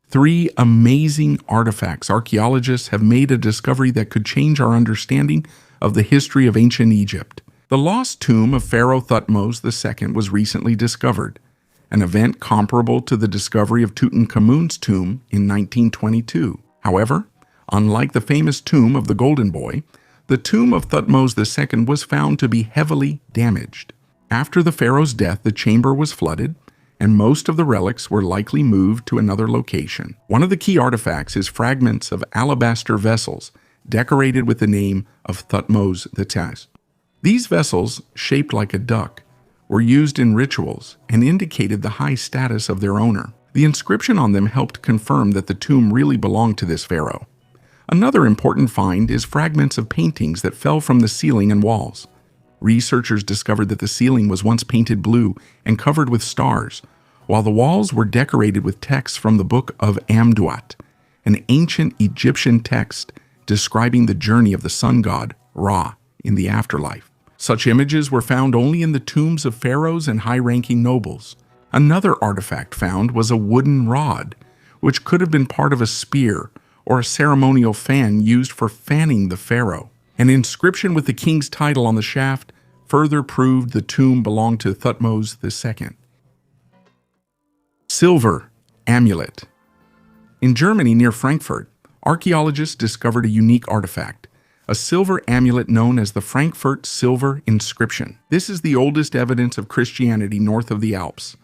3 amazing artifacts. Archaeologists have made a discovery that could change our understanding of the history of ancient Egypt. The lost tomb of Pharaoh Thutmose II was recently discovered, an event comparable to the discovery of Tutankhamun's tomb in 1922. However, unlike the famous tomb of the Golden Boy, the tomb of Thutmose II was found to be heavily damaged. After the pharaoh's death, the chamber was flooded, and most of the relics were likely moved to another location. One of the key artifacts is fragments of alabaster vessels decorated with the name of Thutmose II. These vessels, shaped like a duck, were used in rituals and indicated the high status of their owner. The inscription on them helped confirm that the tomb really belonged to this pharaoh. Another important find is fragments of paintings that fell from the ceiling and walls. Researchers discovered that the ceiling was once painted blue and covered with stars, while the walls were decorated with texts from the Book of Amduat, an ancient Egyptian text describing the journey of the sun god, Ra, in the afterlife. Such images were found only in the tombs of pharaohs and high-ranking nobles. Another artifact found was a wooden rod, which could have been part of a spear or a ceremonial fan used for fanning the pharaoh. An inscription with the king's title on the shaft further proved the tomb belonged to Thutmose II. Silver amulet. In Germany near Frankfurt, archaeologists discovered a unique artifact, a silver amulet known as the Frankfurt silver inscription. This is the oldest evidence of Christianity north of the Alps,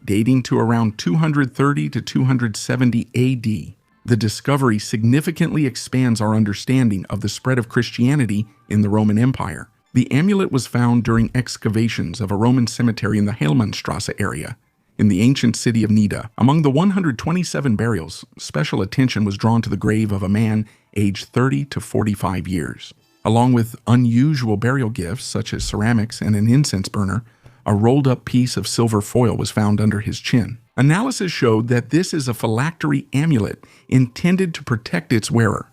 dating to around 230 to 270 AD. The discovery significantly expands our understanding of the spread of Christianity in the Roman Empire. The amulet was found during excavations of a Roman cemetery in the Heilmannstrasse area, in the ancient city of Nida. Among the 127 burials, special attention was drawn to the grave of a man aged 30 to 45 years. Along with unusual burial gifts such as ceramics and an incense burner, a rolled-up piece of silver foil was found under his chin. Analysis showed that this is a phylactery amulet intended to protect its wearer.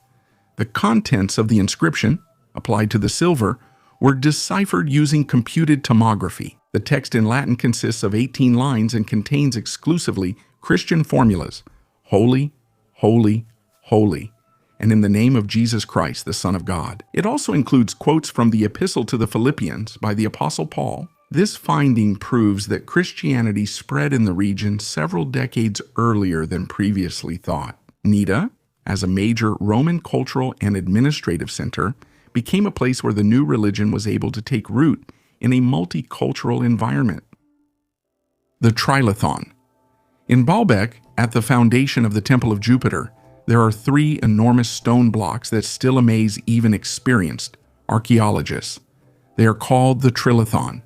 The contents of the inscription, applied to the silver, were deciphered using computed tomography. The text in Latin consists of 18 lines and contains exclusively Christian formulas: Holy, Holy, Holy, and in the name of Jesus Christ, the Son of God. It also includes quotes from the Epistle to the Philippians by the Apostle Paul. This finding proves that Christianity spread in the region several decades earlier than previously thought. Nida, as a major Roman cultural and administrative center, became a place where the new religion was able to take root in a multicultural environment. The Trilithon. In Baalbek, at the foundation of the Temple of Jupiter, there are 3 enormous stone blocks that still amaze even experienced archaeologists. They are called the Trilithon.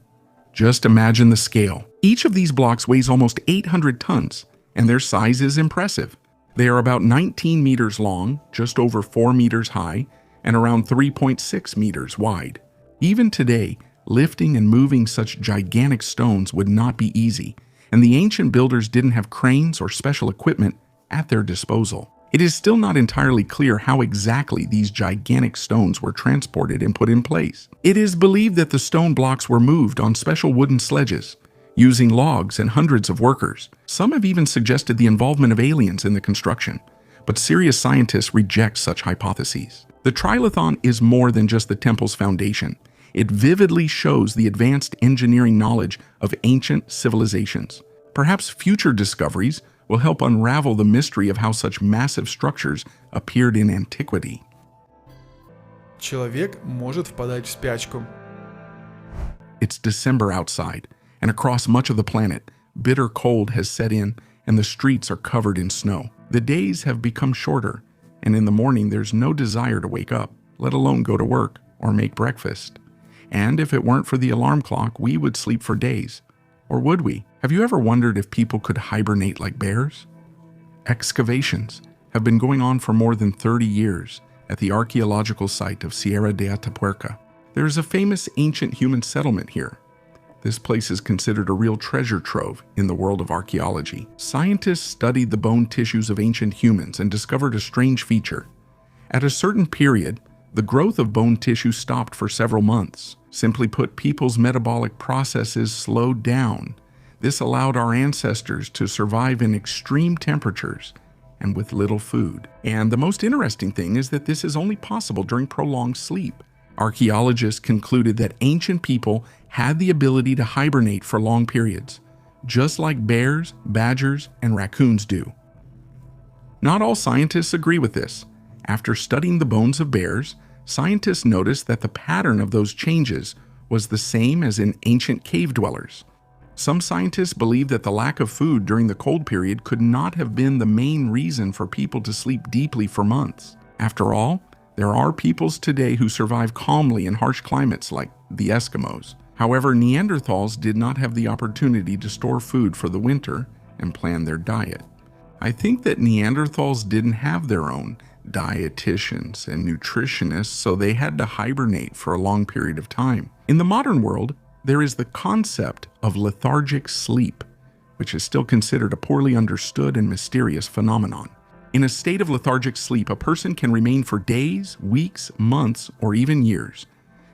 Just imagine the scale. Each of these blocks weighs almost 800 tons, and their size is impressive. They are about 19 meters long, just over 4 meters high, and around 3.6 meters wide. Even today, lifting and moving such gigantic stones would not be easy, and the ancient builders didn't have cranes or special equipment at their disposal. It is still not entirely clear how exactly these gigantic stones were transported and put in place. It is believed that the stone blocks were moved on special wooden sledges, using logs and hundreds of workers. Some have even suggested the involvement of aliens in the construction, but serious scientists reject such hypotheses. The trilithon is more than just the temple's foundation. It vividly shows the advanced engineering knowledge of ancient civilizations. Perhaps future discoveries will help unravel the mystery of how such massive structures appeared in antiquity. Человек может впадать в спячку. It's December outside, and across much of the planet, bitter cold has set in and the streets are covered in snow. The days have become shorter, and in the morning there's no desire to wake up, let alone go to work or make breakfast. And if it weren't for the alarm clock, we would sleep for days. Or would we? Have you ever wondered if people could hibernate like bears? Excavations have been going on for more than 30 years at the archaeological site of Sierra de Atapuerca. There is a famous ancient human settlement here. This place is considered a real treasure trove in the world of archaeology. Scientists studied the bone tissues of ancient humans and discovered a strange feature. At a certain period, the growth of bone tissue stopped for several months. Simply put, people's metabolic processes slowed down. This allowed our ancestors to survive in extreme temperatures and with little food. And the most interesting thing is that this is only possible during prolonged sleep. Archaeologists concluded that ancient people had the ability to hibernate for long periods, just like bears, badgers, and raccoons do. Not all scientists agree with this. After studying the bones of bears, scientists noticed that the pattern of those changes was the same as in ancient cave dwellers. Some scientists believe that the lack of food during the cold period could not have been the main reason for people to sleep deeply for months. After all, there are peoples today who survive calmly in harsh climates like the Eskimos. However, Neanderthals did not have the opportunity to store food for the winter and plan their diet. I think that Neanderthals didn't have their own dietitians and nutritionists, so they had to hibernate for a long period of time. In the modern world, there is the concept of lethargic sleep, which is still considered a poorly understood and mysterious phenomenon. In a state of lethargic sleep, a person can remain for days, weeks, months, or even years.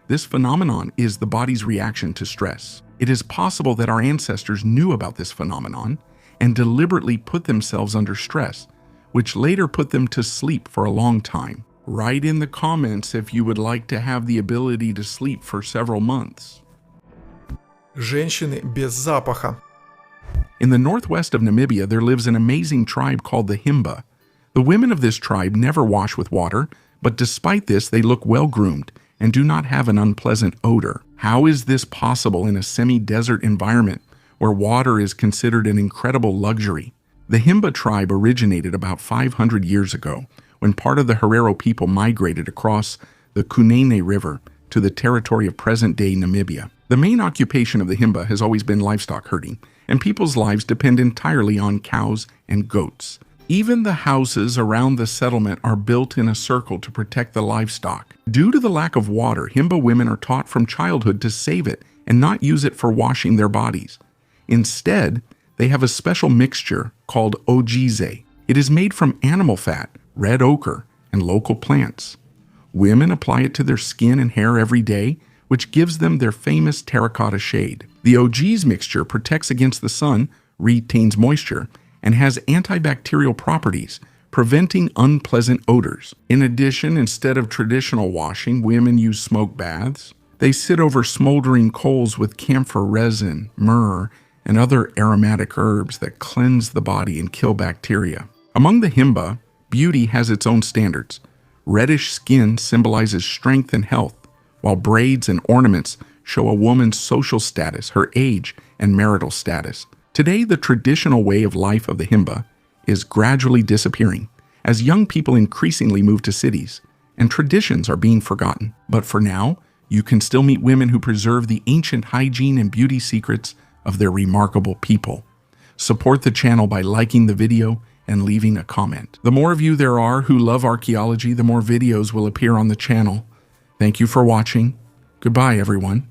This phenomenon is the body's reaction to stress. It is possible that our ancestors knew about this phenomenon and deliberately put themselves under stress, which later put them to sleep for a long time. Write in the comments if you would like to have the ability to sleep for several months. Женщины без запаха. In the northwest of Namibia, there lives an amazing tribe called the Himba. The women of this tribe never wash with water, but despite this, they look well-groomed and do not have an unpleasant odor. How is this possible in a semi-desert environment where water is considered an incredible luxury? The Himba tribe originated about 500 years ago when part of the Herero people migrated across the Kunene River to the territory of present-day Namibia. The main occupation of the Himba has always been livestock herding, and people's lives depend entirely on cows and goats. Even the houses around the settlement are built in a circle to protect the livestock. Due to the lack of water, Himba women are taught from childhood to save it and not use it for washing their bodies. Instead, they have a special mixture called ogize. It is made from animal fat, red ochre, and local plants. Women apply it to their skin and hair every day, which gives them their famous terracotta shade. The ogize mixture protects against the sun, retains moisture, and has antibacterial properties, preventing unpleasant odors. In addition, instead of traditional washing, women use smoke baths. They sit over smoldering coals with camphor resin, myrrh, and other aromatic herbs that cleanse the body and kill bacteria. Among the Himba, beauty has its own standards. Reddish skin symbolizes strength and health, while braids and ornaments show a woman's social status, her age, and marital status. Today, the traditional way of life of the Himba is gradually disappearing as young people increasingly move to cities, and traditions are being forgotten. But for now, you can still meet women who preserve the ancient hygiene and beauty secrets of their remarkable people. Support the channel by liking the video and leaving a comment. The more of you there are who love archaeology, the more videos will appear on the channel. Thank you for watching. Goodbye, everyone.